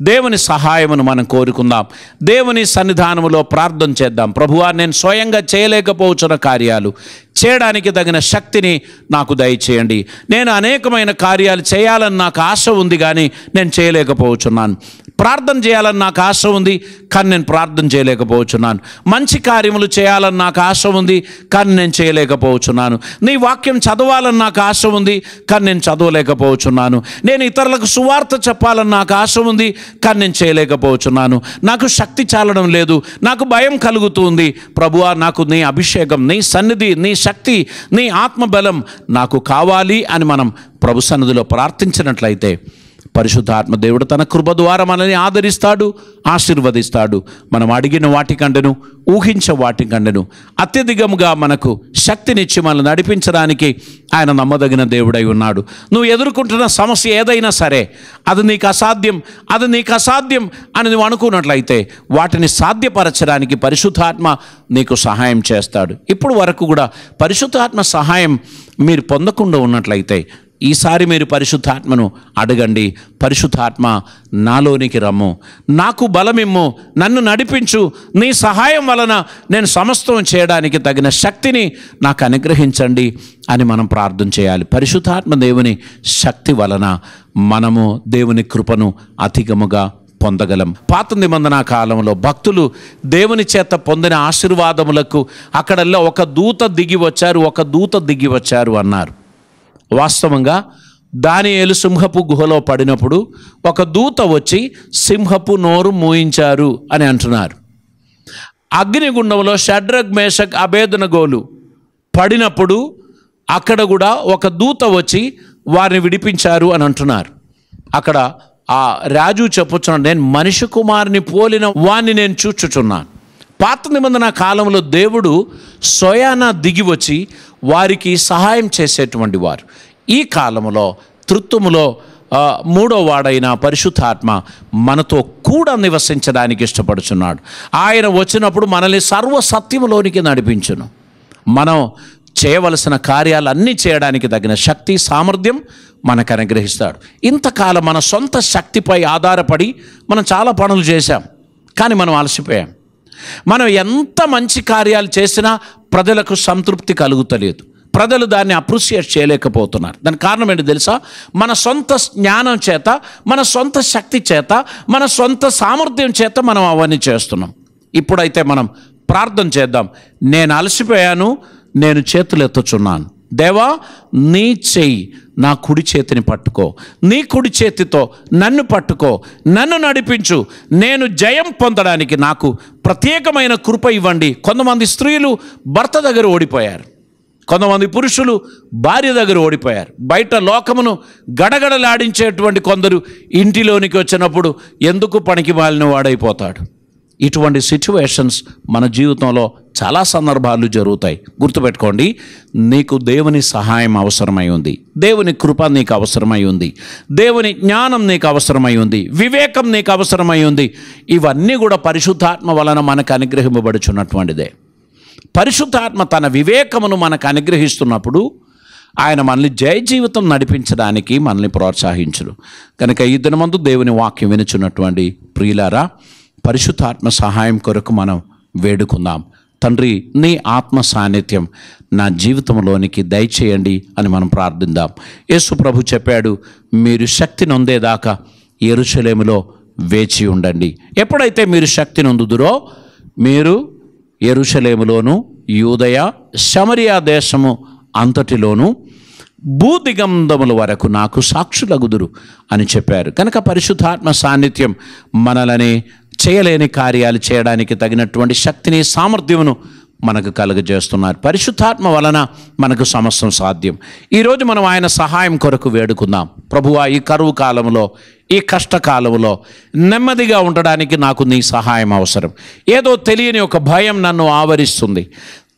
దేవుని సహాయమును మనం కోరుకుందాం. దేవుని సన్నిధానములో ప్రార్థన చేద్దాం. ప్రభువా, నేను స్వయంగా చేయలేకపోవచ్చున్న కార్యాలు చేయడానికి తగిన శక్తిని నాకు దయచేయండి. నేను అనేకమైన కార్యాలు చేయాలని నాకు ఆశ ఉంది, కానీ నేను చేయలేకపోవచ్చున్నాను. ప్రార్థన చేయాలని నాకు ఆశ ఉంది, కానీ నేను ప్రార్థన చేయలేకపోవచ్చున్నాను. మంచి కార్యములు చేయాలని నాకు ఆశ ఉంది, కానీ నేను చేయలేకపోవచ్చున్నాను. నీ వాక్యం చదవాలని నాకు ఆశ ఉంది, కానీ నేను చదవలేకపోవచ్చున్నాను. నేను ఇతరులకు సువార్త చెప్పాలని నాకు ఆశ ఉంది, కానీ నేను చేయలేకపోవచ్చున్నాను. నాకు శక్తి చాలడం లేదు, నాకు భయం కలుగుతుంది. ప్రభువా, నాకు నీ అభిషేకం, నీ సన్నిధి, నీ శక్తి, నీ ఆత్మబలం నాకు కావాలి అని మనం ప్రభు సన్నిధిలో ప్రార్థించినట్లయితే పరిశుద్ధాత్మ దేవుడు తన కృప ద్వారా మనల్ని ఆదరిస్తాడు, ఆశీర్వదిస్తాడు. మనం అడిగిన వాటికంటేను, ఊహించే వాటికంటేను అత్యధికముగా మనకు శక్తినిచ్చి మనల్ని నడిపించడానికి ఆయన నమ్మదగిన దేవుడై ఉన్నాడు. నువ్వు ఎదుర్కొంటున్న సమస్య ఏదైనా సరే, అది నీకు అసాధ్యం అని నువ్వు అనుకున్నట్లయితే వాటిని సాధ్యపరచడానికి పరిశుద్ధాత్మ నీకు సహాయం చేస్తాడు. ఇప్పుడు వరకు కూడా పరిశుద్ధాత్మ సహాయం మీరు పొందకుండా ఉన్నట్లయితే ఈసారి మీరు పరిశుద్ధాత్మను అడగండి. పరిశుద్ధాత్మ, నాలోనికి రమ్ము, నాకు బలమిమ్ము, నన్ను నడిపించు, నీ సహాయం వలన నేను సమస్తం చేయడానికి తగిన శక్తిని నాకు అనుగ్రహించండి అని మనం ప్రార్థన చేయాలి. పరిశుద్ధాత్మ దేవుని శక్తి వలన మనము దేవుని కృపను అధికముగా పొందగలం. పాత నిబంధన కాలంలో భక్తులు దేవుని చేత పొందిన ఆశీర్వాదములకు అక్కడల్లో ఒక దూత దిగి వచ్చారు అన్నారు. వాస్తవంగా దానియేలు సింహపు గుహలో పడినప్పుడు ఒక దూత వచ్చి సింహపు నోరు మూయించారు అని అంటున్నారు. అగ్నిగుండంలో షడ్రగ్, మేషక్, అబేద్నెగోలు పడినప్పుడు అక్కడ కూడా ఒక దూత వచ్చి వారిని విడిపించారు అని అంటున్నారు. అక్కడ ఆ రాజు చెప్పుచున్నాడు, నేను మనిషి కుమారుని పోలిన వాణ్ణి నేను చూచుచున్నాను. పాత నిబంధన కాలంలో దేవుడు స్వయాన దిగి వచ్చి వారికి సహాయం చేసేటువంటి వారు. ఈ కాలంలో త్రిత్వములో మూడో వాడైన పరిశుద్ధాత్మ మనతో కూడా నివసించడానికి ఇష్టపడుచున్నాడు. ఆయన వచ్చినప్పుడు మనల్ని సర్వసత్యములోనికి నడిపించును. మనం చేయవలసిన కార్యాలన్నీ చేయడానికి తగిన శక్తి, సామర్థ్యం మనకు అనుగ్రహిస్తాడు. ఇంతకాలం మన సొంత శక్తిపై ఆధారపడి మనం చాలా పనులు చేశాం, కానీ మనం అలసిపోయాం. మనం ఎంత మంచి కార్యాలు చేసినా ప్రజలకు సంతృప్తి కలుగుతలేదు. ప్రజలు దాన్ని అప్రిషియేట్ చేయలేకపోతున్నారు. దానికి కారణం ఏంటి తెలుసా? మన సొంత జ్ఞానం చేత, మన సొంత శక్తి చేత, మన సొంత సామర్థ్యం చేత మనం అవన్నీ చేస్తున్నాం. ఇప్పుడైతే మనం ప్రార్థన చేద్దాం. నేను అలసిపోయాను, నేను చేతులు ఎత్తుచున్నాను. దేవా, నీ చెయ్యి నా కుడి చేతిని పట్టుకో, నీ కుడి చేతితో నన్ను పట్టుకో, నన్ను నడిపించు. నేను జయం పొందడానికి నాకు ప్రత్యేకమైన కృప ఇవ్వండి. కొంతమంది స్త్రీలు భర్త దగ్గర ఓడిపోయారు, కొంతమంది పురుషులు భార్య దగ్గర ఓడిపోయారు. బయట లోకమును గడగడలాడించేటువంటి కొందరు ఇంటిలోనికి వచ్చినప్పుడు ఎందుకు పనికి మాలిన వాడైపోతాడు. ఇటువంటి సిచ్యువేషన్స్ మన జీవితంలో చాలా సందర్భాలు జరుగుతాయి. గుర్తుపెట్టుకోండి, నీకు దేవుని సహాయం అవసరమై ఉంది, దేవుని కృప నీకు అవసరమై ఉంది, దేవుని జ్ఞానం నీకు అవసరమై ఉంది, వివేకం నీకు అవసరమై ఉంది. ఇవన్నీ కూడా పరిశుద్ధాత్మ వలన మనకు అనుగ్రహింపబడుచున్నటువంటిదే. పరిశుద్ధాత్మ తన వివేకమును మనకు అనుగ్రహిస్తున్నప్పుడు ఆయన మనల్ని జయ జీవితం నడిపించడానికి మనల్ని ప్రోత్సహించును. కనుక ఈ దినమందు దేవుని వాక్యం వినుచున్నటువంటి ప్రియులారా, పరిశుద్ధాత్మ సహాయం కొరకు మనం వేడుకుందాం. తండ్రి, నీ ఆత్మ సాన్నిధ్యం నా జీవితంలోనికి దయచేయండి అని మనం ప్రార్థిద్దాం. యేసు ప్రభు చెప్పాడు, మీరు శక్తి నొందేదాకా యెరూషలేములో వేచి ఉండండి. ఎప్పుడైతే మీరు శక్తి నొందుదురో మీరు యెరూషలేములోను, యూదయ, సమరియా దేశము అంతటిలోను భూదిగంధముల వరకు నాకు సాక్షులగుదురు అని చెప్పారు. కనుక పరిశుద్ధాత్మ సాన్నిధ్యం మనలని చేయలేని కార్యాలు చేయడానికి తగినటువంటి శక్తిని, సామర్థ్యమును మనకు కలుగజేస్తున్నారు. పరిశుద్ధాత్మ వలన మనకు సమస్తం సాధ్యం. ఈరోజు మనం ఆయన సహాయం కొరకు వేడుకుందాం. ప్రభువా, ఈ కరువు కాలంలో, ఈ కష్టకాలంలో నెమ్మదిగా ఉండడానికి నాకు నీ సహాయం అవసరం. ఏదో తెలియని ఒక భయం నన్ను ఆవరిస్తుంది,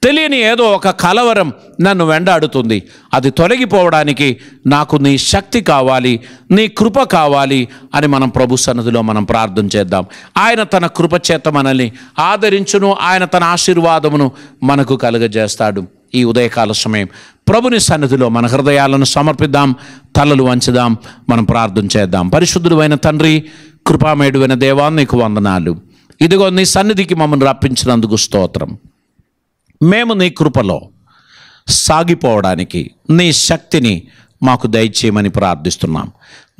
తెలియని ఏదో ఒక కలవరం నన్ను వెంటాడుతుంది. అది తొలగిపోవడానికి నాకు నీ శక్తి కావాలి, నీ కృప కావాలి అని మనం ప్రభు సన్నిధిలో మనం ప్రార్థన చేద్దాం. ఆయన తన కృప చేత మనల్ని ఆదరించును, ఆయన తన ఆశీర్వాదమును మనకు కలుగజేస్తాడు. ఈ ఉదయకాల సమయం ప్రభుని సన్నిధిలో మన హృదయాలను సమర్పిద్దాం, తలలు వంచుదాం, మనం ప్రార్థన చేద్దాం. పరిశుద్ధుడు అయిన తండ్రి, కృపామేయుడైన దేవా, నీకు వందనాలు. ఇదిగో నీ సన్నిధికి మమ్మల్ని రప్పించినందుకు స్తోత్రం. మేము నీ కృపలో సాగిపోవడానికి నీ శక్తిని మాకు దయచేయమని ప్రార్థిస్తున్నాం.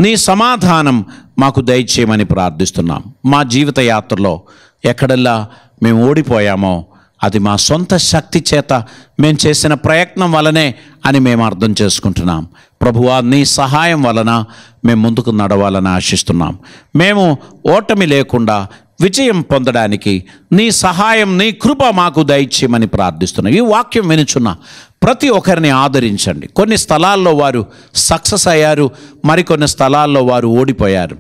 నీ సమాధానం మాకు దయచేయమని ప్రార్థిస్తున్నాం. మా జీవిత యాత్రలో ఎక్కడల్లా మేము ఓడిపోయామో అది మా సొంత శక్తి చేత మేము చేసిన ప్రయత్నం వలనే అని మేము అర్థం చేసుకుంటున్నాం. ప్రభువా, నీ సహాయం వలన మేము ముందుకు నడవాలని ఆశిస్తున్నాం. మేము ఓటమి లేకుండా విజయం పొందడానికి నీ సహాయం, నీ కృప మాకు దయచేయమని ప్రార్థిస్తున్నాం. ఈ వాక్యం వినుచున్న ప్రతి ఒక్కరిని ఆదరించండి. కొన్ని స్థలాల్లో వారు సక్సెస్ అయ్యారు, మరికొన్ని స్థలాల్లో వారు ఓడిపోయారు.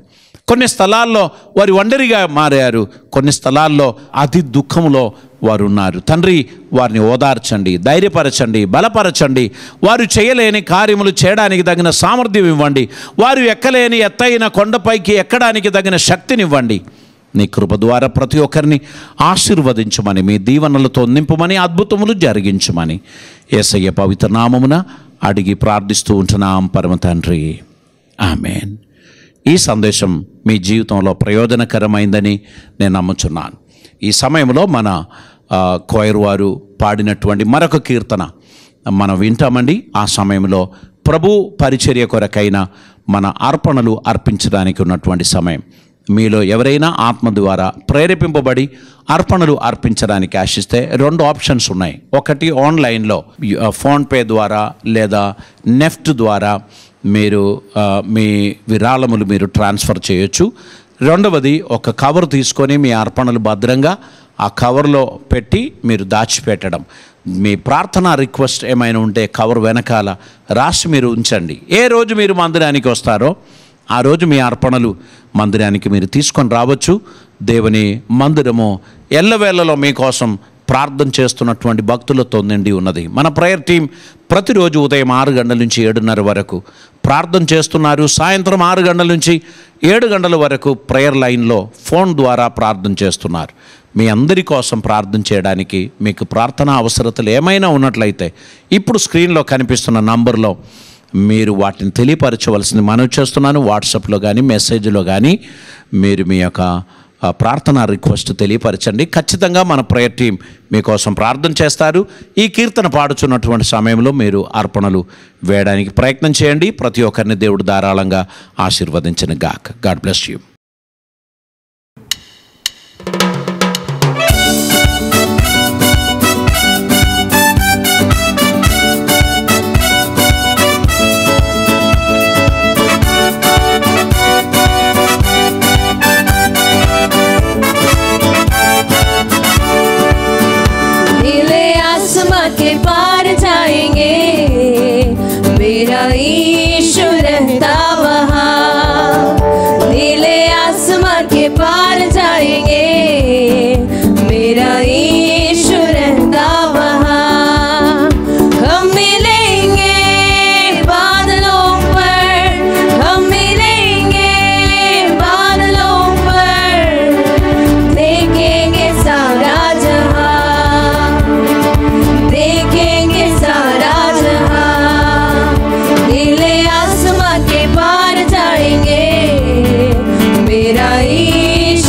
కొన్ని స్థలాల్లో వారు ఒంటరిగా మారారు, కొన్ని స్థలాల్లో అతి దుఃఖంలో వారు ఉన్నారు. తండ్రి, వారిని ఓదార్చండి, ధైర్యపరచండి, బలపరచండి. వారు చేయలేని కార్యములు చేయడానికి తగిన సామర్థ్యం ఇవ్వండి. వారు ఎక్కలేని ఎత్తైన కొండపైకి ఎక్కడానికి తగిన శక్తినివ్వండి. నీ కృప ద్వారా ప్రతి ఒక్కరిని ఆశీర్వదించమని, మీ దీవెనలతో నింపమని, అద్భుతములు జరిగించమని యేసయ్య పవిత్ర నామమున అడిగి ప్రార్థిస్తూ ఉంటున్నాం పరమ తండ్రి. ఆమేన్. ఈ సందేశం మీ జీవితంలో ప్రయోజనకరమైందని నేను నమ్ముచున్నాను. ఈ సమయంలో మన కోయర్ వారు పాడినటువంటి మరొక కీర్తన మనం వింటామండి. ఆ సమయంలో ప్రభు పరిచర్య కొరకైన మన అర్పణలు అర్పించడానికి ఉన్నటువంటి సమయం. మీలో ఎవరైనా ఆత్మ ద్వారా ప్రేరేపింపబడి అర్పణలు అర్పించడానికి ఆశిస్తే 2 ఆప్షన్స్ ఉన్నాయి. ఒకటి, ఆన్లైన్లో ఫోన్పే ద్వారా లేదా నెఫ్ట్ ద్వారా మీరు మీ విరాళములు మీరు ట్రాన్స్ఫర్ చేయొచ్చు. రెండవది, ఒక కవర్ తీసుకొని మీ అర్పణలు భద్రంగా ఆ కవర్లో పెట్టి మీరు దాచిపెట్టడం. మీ ప్రార్థన రిక్వెస్ట్ ఏమైనా ఉంటే కవర్ వెనకాల రాసి మీరు ఉంచండి. ఏ రోజు మీరు మందిరానికి వస్తారో ఆ రోజు మీ అర్పణలు మందిరానికి మీరు తీసుకొని రావచ్చు. దేవుని మందిరము ఎల్లవేళలో మీకోసం ప్రార్థన చేస్తున్నటువంటి భక్తులతో నిండి ఉన్నది. మన ప్రేయర్ టీం ప్రతిరోజు ఉదయం 6 గంటల నుంచి 7:30 వరకు ప్రార్థన చేస్తున్నారు. సాయంత్రం 6 గంటల నుంచి 7 గంటల వరకు ప్రేయర్ లైన్లో ఫోన్ ద్వారా ప్రార్థన చేస్తున్నారు. మీ అందరి కోసం ప్రార్థన చేయడానికి మీకు ప్రార్థన అవసరతలు ఏమైనా ఉన్నట్లయితే ఇప్పుడు స్క్రీన్లో కనిపిస్తున్న నంబర్లో మీరు వాటిని తెలియపరచవలసింది మనవి చేస్తున్నాను. వాట్సాప్లో కానీ మెసేజ్లో కానీ మీరు మీ యొక్క ప్రార్థన రిక్వెస్ట్ తెలియపరచండి. ఖచ్చితంగా మన ప్రేయర్ టీం మీకోసం ప్రార్థన చేస్తారు. ఈ కీర్తన పాడుచున్నటువంటి సమయంలో మీరు అర్పణలు వేయడానికి ప్రయత్నం చేయండి. ప్రతి ఒక్కరిని దేవుడు ధారాళంగా ఆశీర్వదించను గాక. God bless you. के पार जाएंगे, मेरा यीशु रहता वहाँ। नीले आसमां के पार जाएंगे, मेरा यीशु रहता वहाँ। हम मिलेंगे बादलों पर, हम मिलेंगे बादलों पर, देखेंगे सारा जहां, देखेंगे सारा जहां। नीले आसमां के पार जाएंगे, मेरा यीशु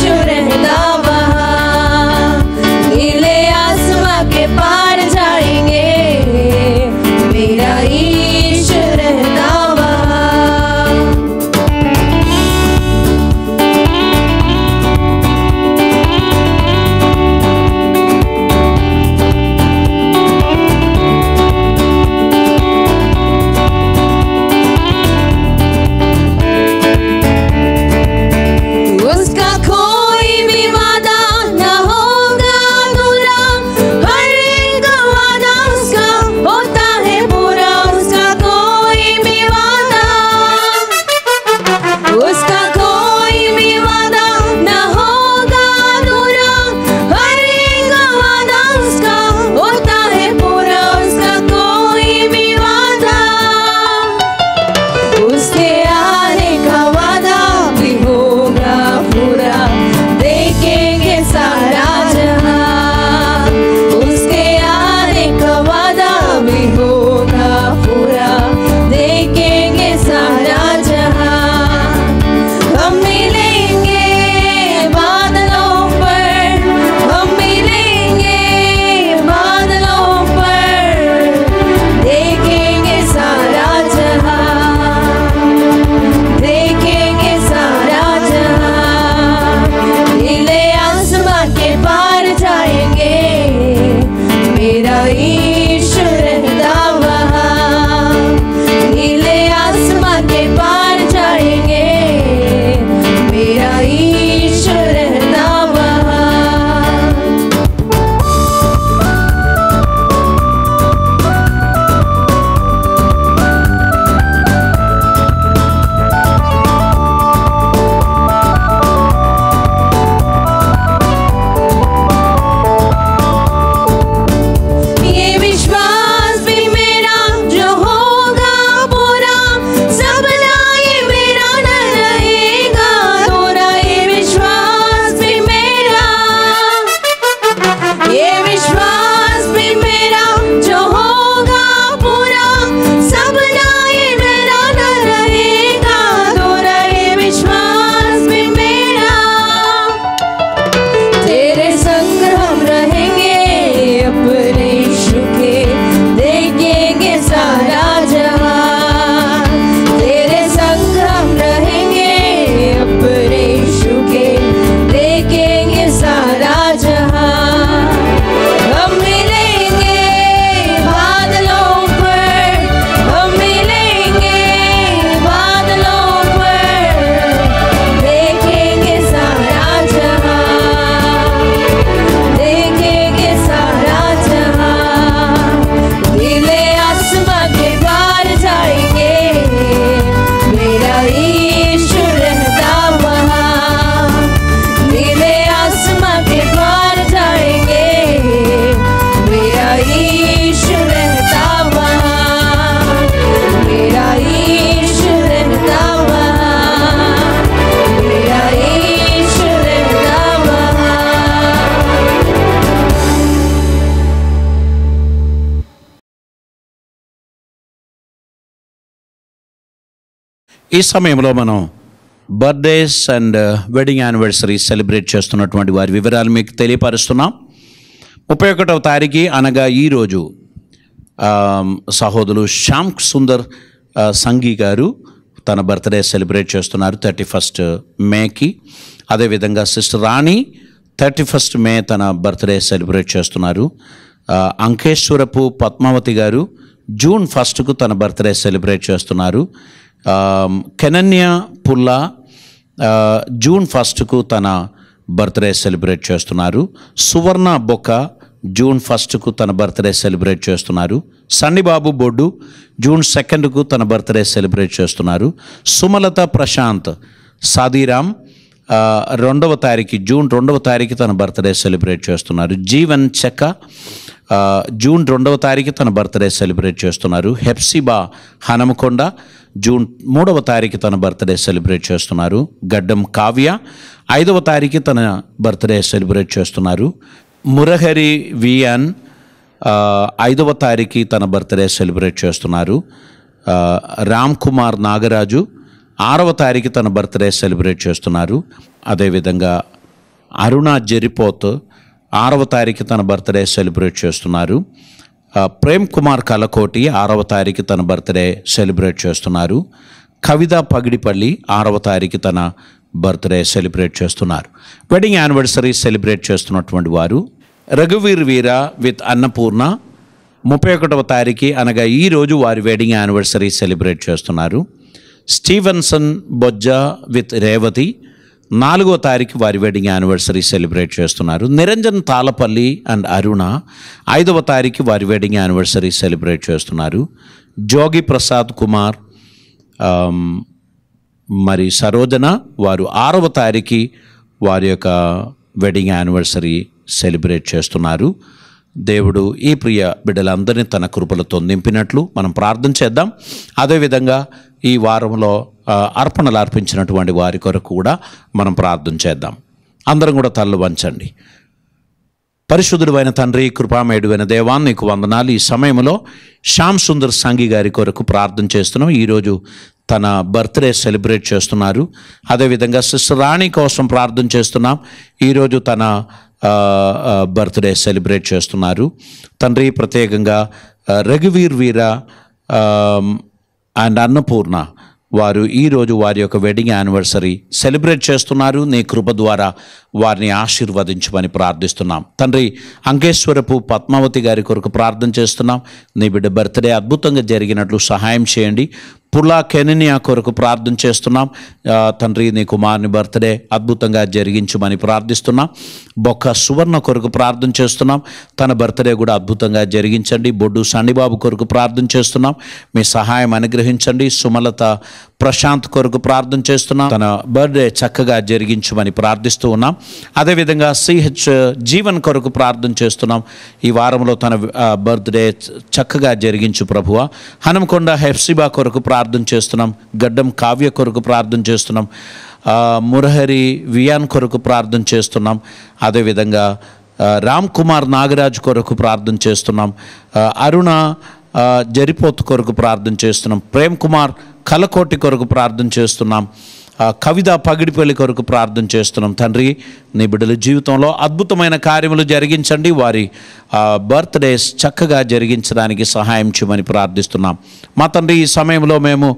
ఈ సమయంలో మనం birthdays and wedding anniversary celebrate చేస్తున్నటువంటి వారి వివరాలు మీకు తెలియపరుస్తున్నాం. 31వ తారీఖు అనగా ఈరోజు సహోదరులు శ్యామ్ సుందర్ సంఘీ గారు తన బర్త్డే సెలబ్రేట్ చేస్తున్నారు 31st మేకి. అదేవిధంగా సిస్టర్ రాణి 31st మే తన బర్త్డే సెలబ్రేట్ చేస్తున్నారు. అంకేశ్వరపు పద్మావతి గారు జూన్ 1కు తన బర్త్డే సెలబ్రేట్ చేస్తున్నారు. కెనన్య పుల్లా జూన్ 1కు తన బర్త్డే సెలబ్రేట్ చేస్తున్నారు. సువర్ణ బొక్క జూన్ 1కు తన బర్త్డే సెలబ్రేట్ చేస్తున్నారు. సన్నిబాబు బొడ్డు జూన్ 2కు తన బర్త్డే సెలబ్రేట్ చేస్తున్నారు. సుమలత ప్రశాంత్ సాదీరామ్ 2వ తారీఖు జూన్ 2వ తారీఖు తన బర్త్డే సెలబ్రేట్ చేస్తున్నారు. జీవన్ చెక్క జూన్ 2వ తారీఖు తన బర్త్డే సెలబ్రేట్ చేస్తున్నారు. హెప్సిబా హనమకొండ జూన్ 3వ తారీఖు తన బర్త్డే సెలబ్రేట్ చేస్తున్నారు. గడ్డం కావ్య 5వ తారీఖు తన బర్త్డే సెలబ్రేట్ చేస్తున్నారు. మురహరి వియాన్ 5వ తారీఖు తన బర్త్డే సెలబ్రేట్ చేస్తున్నారు. రామ్ కుమార్ నాగరాజు 6వ తారీఖు తన బర్త్డే సెలబ్రేట్ చేస్తున్నారు. అదేవిధంగా అరుణ జరిపోత్ 6వ తారీఖు తన బర్త్డే సెలబ్రేట్ చేస్తున్నారు. ప్రేమ్ కుమార్ కలకోటి 6వ తారీఖు తన బర్త్డే సెలబ్రేట్ చేస్తున్నారు. కవిత పగిడిపల్లి 6వ తారీఖు తన బర్త్డే సెలబ్రేట్ చేస్తున్నారు. వెడ్డింగ్ యానివర్సరీ సెలబ్రేట్ చేస్తున్నటువంటి వారు రఘువీర్ వీర విత్ అన్నపూర్ణ 31వ తారీఖు అనగా ఈరోజు వారి వెడ్డింగ్ యానివర్సరీ సెలబ్రేట్ చేస్తున్నారు. స్టీవెన్సన్ బొజ్జ విత్ రేవతి 4వ తారీఖు వారి వెడ్డింగ్ యానివర్సరీ సెలబ్రేట్ చేస్తున్నారు. నిరంజన్ తాళపల్లి అండ్ అరుణ 5వ తారీఖు వారి వెడ్డింగ్ యానివర్సరీ సెలబ్రేట్ చేస్తున్నారు. జోగి ప్రసాద్ కుమార్ మరి సరోజన వారు 6వ తారీఖు వారి యొక్క వెడ్డింగ్ యానివర్సరీ సెలబ్రేట్ చేస్తున్నారు. దేవుడు ఈ ప్రియ బిడ్డలందరినీ తన కృపలతో నింపినట్లు మనం ప్రార్థన చేద్దాం. అదేవిధంగా ఈ వారంలో అర్పణలు అర్పించినటువంటి వారి కొరకు కూడా మనం ప్రార్థన చేద్దాం. అందరం కూడా తలలు వంచండి. పరిశుద్ధుడైన తండ్రి, కృపామయుడైన దేవా, నీకు వందనాలు. ఈ సమయంలో శ్యామ్ సుందర్ సంఘి గారి కొరకు ప్రార్థన చేస్తున్నాం. ఈరోజు తన బర్త్డే సెలబ్రేట్ చేస్తున్నారు. అదేవిధంగా సిస్టర్ రాణి కోసం ప్రార్థన చేస్తున్నాం. ఈరోజు తన బర్త్డే సెలబ్రేట్ చేస్తున్నారు. తండ్రి, ప్రత్యేకంగా రఘువీర్ వీర అండ్ అన్నపూర్ణ వారు ఈరోజు వారి యొక్క వెడ్డింగ్ యానివర్సరీ సెలబ్రేట్ చేస్తున్నారు. నీ కృప ద్వారా వారిని ఆశీర్వదించమని ప్రార్థిస్తున్నాం. తండ్రి, అంకేశ్వరపు పద్మావతి గారి కొరకు ప్రార్థన చేస్తున్నాం. నీ బిడ్డ బర్త్డే అద్భుతంగా జరిగినట్లు సహాయం చేయండి. పులా కెనియా కొరకు ప్రార్థన చేస్తున్నాం. తండ్రి, నీ కుమారుని బర్త్డే అద్భుతంగా జరిగించమని ప్రార్థిస్తున్నాం. బొక్క సువర్ణ కొరకు ప్రార్థన చేస్తున్నాం. తన బర్త్డే కూడా అద్భుతంగా జరిగించండి. బొడ్డు సన్నిబాబు కొరకు ప్రార్థన చేస్తున్నాం. మీ సహాయం అనుగ్రహించండి. సుమలత ప్రశాంత్ కొరకు ప్రార్థన చేస్తున్నాం. తన బర్త్డే చక్కగా జరిగించమని ప్రార్థిస్తూ ఉన్నాం. అదేవిధంగా సిహెచ్ జీవన్ కొరకు ప్రార్థన చేస్తున్నాం. ఈ వారంలో తన బర్త్డే చక్కగా జరిగించు ప్రభువా. హనుమకొండ హెప్సిబా కొరకు ప్రార్థన చేస్తున్నాం. గడ్డం కావ్య కొరకు ప్రార్థన చేస్తున్నాం. మురహరి వియాన్ కొరకు ప్రార్థన చేస్తున్నాం. అదేవిధంగా రామ్ కుమార్ నాగరాజు కొరకు ప్రార్థన చేస్తున్నాం. అరుణ జరిపోత్ కొరకు ప్రార్థన చేస్తున్నాం. ప్రేమ్ కుమార్ కలకోటి కొరకు ప్రార్థన చేస్తున్నాం. కవిత పగిడిపల్లి కొరకు ప్రార్థన చేస్తున్నాం. తండ్రి, నీ బిడ్డల జీవితంలో అద్భుతమైన కార్యములు జరిగించండి. వారి బర్త్డేస్ చక్కగా జరిగించడానికి సహాయం చేయమని ప్రార్థిస్తున్నాం. మా తండ్రి, ఈ సమయంలో మేము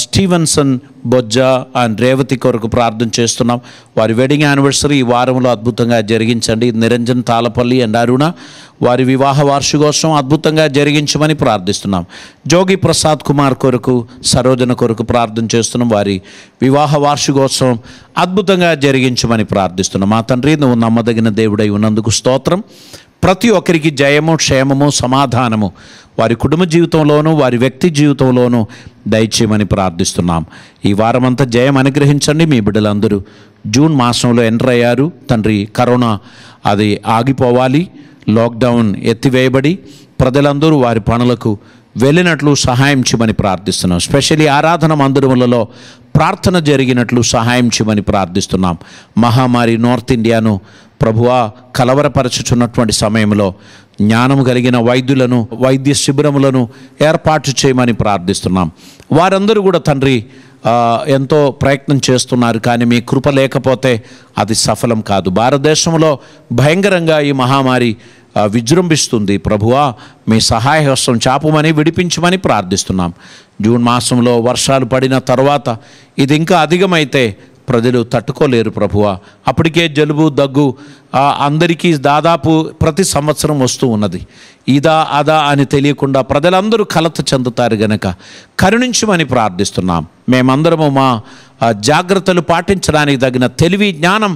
స్టీవెన్సన్ బొజ్జ అండ్ రేవతి కొరకు ప్రార్థన చేస్తున్నాం. వారి వెడ్డింగ్ యానివర్సరీ ఈ వారంలో అద్భుతంగా జరిగించండి. నిరంజన్ తాళపల్లి అండ్ అరుణ వారి వివాహ వార్షికోత్సవం అద్భుతంగా జరిగించమని ప్రార్థిస్తున్నాం. జోగి ప్రసాద్ కుమార్ కొరకు, సరోజన కొరకు ప్రార్థన చేస్తున్నాం. వారి వివాహ వార్షికోత్సవం అద్భుతంగా జరిగించమని ప్రార్థిస్తున్నాం. మా తండ్రి, నువ్వు నమ్మదగిన దేవుడై ఉన్నందుకు స్తోత్రం. ప్రతి ఒక్కరికి జయము, క్షేమము, సమాధానము వారి కుటుంబ జీవితంలోనూ వారి వ్యక్తి జీవితంలోనూ దయచేయమని ప్రార్థిస్తున్నాం. ఈ వారమంతా జయం అనుగ్రహించండి. మీ బిడ్డలందరూ జూన్ మాసంలో ఎంటర్ అయ్యారు. తండ్రి, కరోనా అది ఆగిపోవాలి. లాక్డౌన్ ఎత్తివేయబడి ప్రజలందరూ వారి పనులకు వెళ్ళినట్లు సహాయం చేయమని ప్రార్థిస్తున్నాం. స్పెషల్లీ ఆరాధన మందిరములలో ప్రార్థన జరిగినట్లు సహాయం చేయమని ప్రార్థిస్తున్నాం. మహామారి నార్త్ ఇండియాను ప్రభువా కలవరపరచుచున్నటువంటి సమయంలో జ్ఞానం కలిగిన వైద్యులను, వైద్య శిబిరములను ఏర్పాటు చేయమని ప్రార్థిస్తున్నాం. వారందరూ కూడా తండ్రి ఎంతో ప్రయత్నం చేస్తున్నారు, కానీ మీ కృప లేకపోతే అది సఫలం కాదు. భారతదేశంలో భయంకరంగా ఈ మహమ్మారి విజృంభిస్తుంది. ప్రభువా, మీ సహాయ హస్తం చాపమని విడిపించమని ప్రార్థిస్తున్నాం. జూన్ మాసంలో వర్షాలు పడిన తర్వాత ఇది ఇంకా అధికమైతే ప్రజలు తట్టుకోలేరు ప్రభువా. అప్పటికే జలుబు, దగ్గు అందరికీ దాదాపు ప్రతి సంవత్సరం వస్తూ ఉన్నది. ఇదా అదా అని తెలియకుండా ప్రజలందరూ కలత చెందుతారు గనక కరుణించమని ప్రార్థిస్తున్నాం. మేమందరము మా జాగ్రత్తలు పాటించడానికి తగిన తెలివి, జ్ఞానం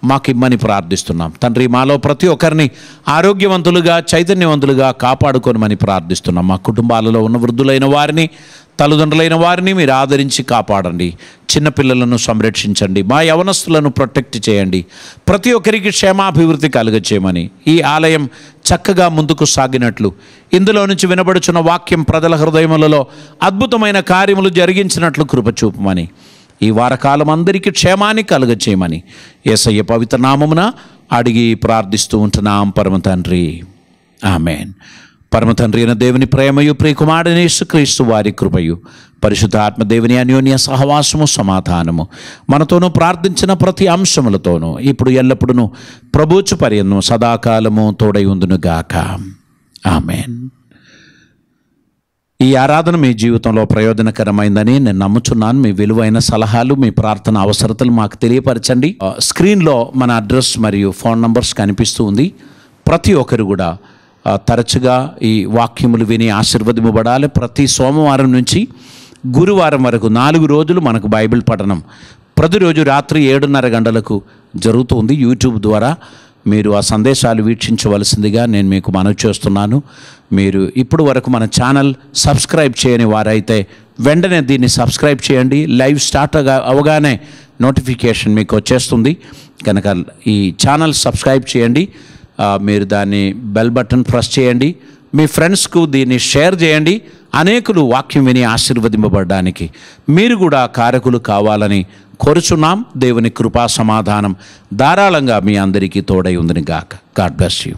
మాకు ఇమ్మని ప్రార్థిస్తున్నాం. తండ్రి, మాలో ప్రతి ఒక్కరిని ఆరోగ్యవంతులుగా, చైతన్యవంతులుగా కాపాడుకోనమని ప్రార్థిస్తున్నాం. మా కుటుంబాలలో ఉన్న వృద్ధులైన వారిని, తల్లిదండ్రులైన వారిని మీరు ఆదరించి కాపాడండి. చిన్నపిల్లలను సంరక్షించండి. మా యవనస్తులను ప్రొటెక్ట్ చేయండి. ప్రతి ఒక్కరికి క్షేమాభివృద్ధి కలుగచేయమని, ఈ ఆలయం చక్కగా ముందుకు సాగినట్లు, ఇందులో నుంచి వినబడుచున్న వాక్యం ప్రజల హృదయములలో అద్భుతమైన కార్యములు జరిగించినట్లు కృప చూపమని, ఈ వారకాలం అందరికీ క్షేమాన్ని కలుగచేయమని యేసయ్య పవిత్ర నామమున అడిగి ప్రార్థిస్తూ ఉంటున్నాం పరమ తండ్రి. ఆమేన్. పరమ తండ్రి అయిన దేవుని ప్రేమయు, ప్రియకుమారుడైన యేసుక్రీస్తు వారి కృపయు, పరిశుద్ధ ఆత్మదేవుని అన్యోన్య సహవాసము, సమాధానము మనతోనూ ప్రార్థించిన ప్రతి అంశములతోనూ ఇప్పుడు ఎల్లప్పుడూ ప్రభుచు పర్యంతము సదాకాలము తోడై ఉందును గాక. ఆమేన్. ఈ ఆరాధన మీ జీవితంలో ప్రయోజనకరమైందని నేను నమ్ముచున్నాను. మీ విలువైన సలహాలు, మీ ప్రార్థన అవసరతలు మాకు తెలియపరచండి. స్క్రీన్లో మన అడ్రస్ మరియు ఫోన్ నంబర్స్ కనిపిస్తూ ఉంది. ప్రతి ఒక్కరు కూడా తరచుగా ఈ వాక్యములు విని ఆశీర్వదింపబడాలి. ప్రతి సోమవారం నుంచి గురువారం వరకు 4 రోజులు మనకు బైబిల్ పఠనం ప్రతిరోజు రాత్రి 7:30 గంటలకు జరుగుతుంది. యూట్యూబ్ ద్వారా మీరు ఆ సందేశాలు వీక్షించవలసిందిగా నేను మీకు మనవి చేస్తున్నాను. మీరు ఇప్పుడు వరకు మన ఛానల్ సబ్స్క్రైబ్ చేయని వారైతే వెంటనే దీన్ని సబ్స్క్రైబ్ చేయండి. లైవ్ స్టార్ట్ అవగానే నోటిఫికేషన్ మీకు వచ్చేస్తుంది కనుక ఈ ఛానల్ సబ్స్క్రైబ్ చేయండి. మీరు దాన్ని బెల్ బటన్ ప్రెస్ చేయండి. మీ ఫ్రెండ్స్కు దీన్ని షేర్ చేయండి. అనేకులు వాక్యం విని ఆశీర్వదింపబడడానికి మీరు కూడా కారకులు కావాలని కోరుచున్నాం. దేవుని కృపా సమాధానం ధారాళంగా మీ అందరికీ తోడై ఉందని గాక. God bless you.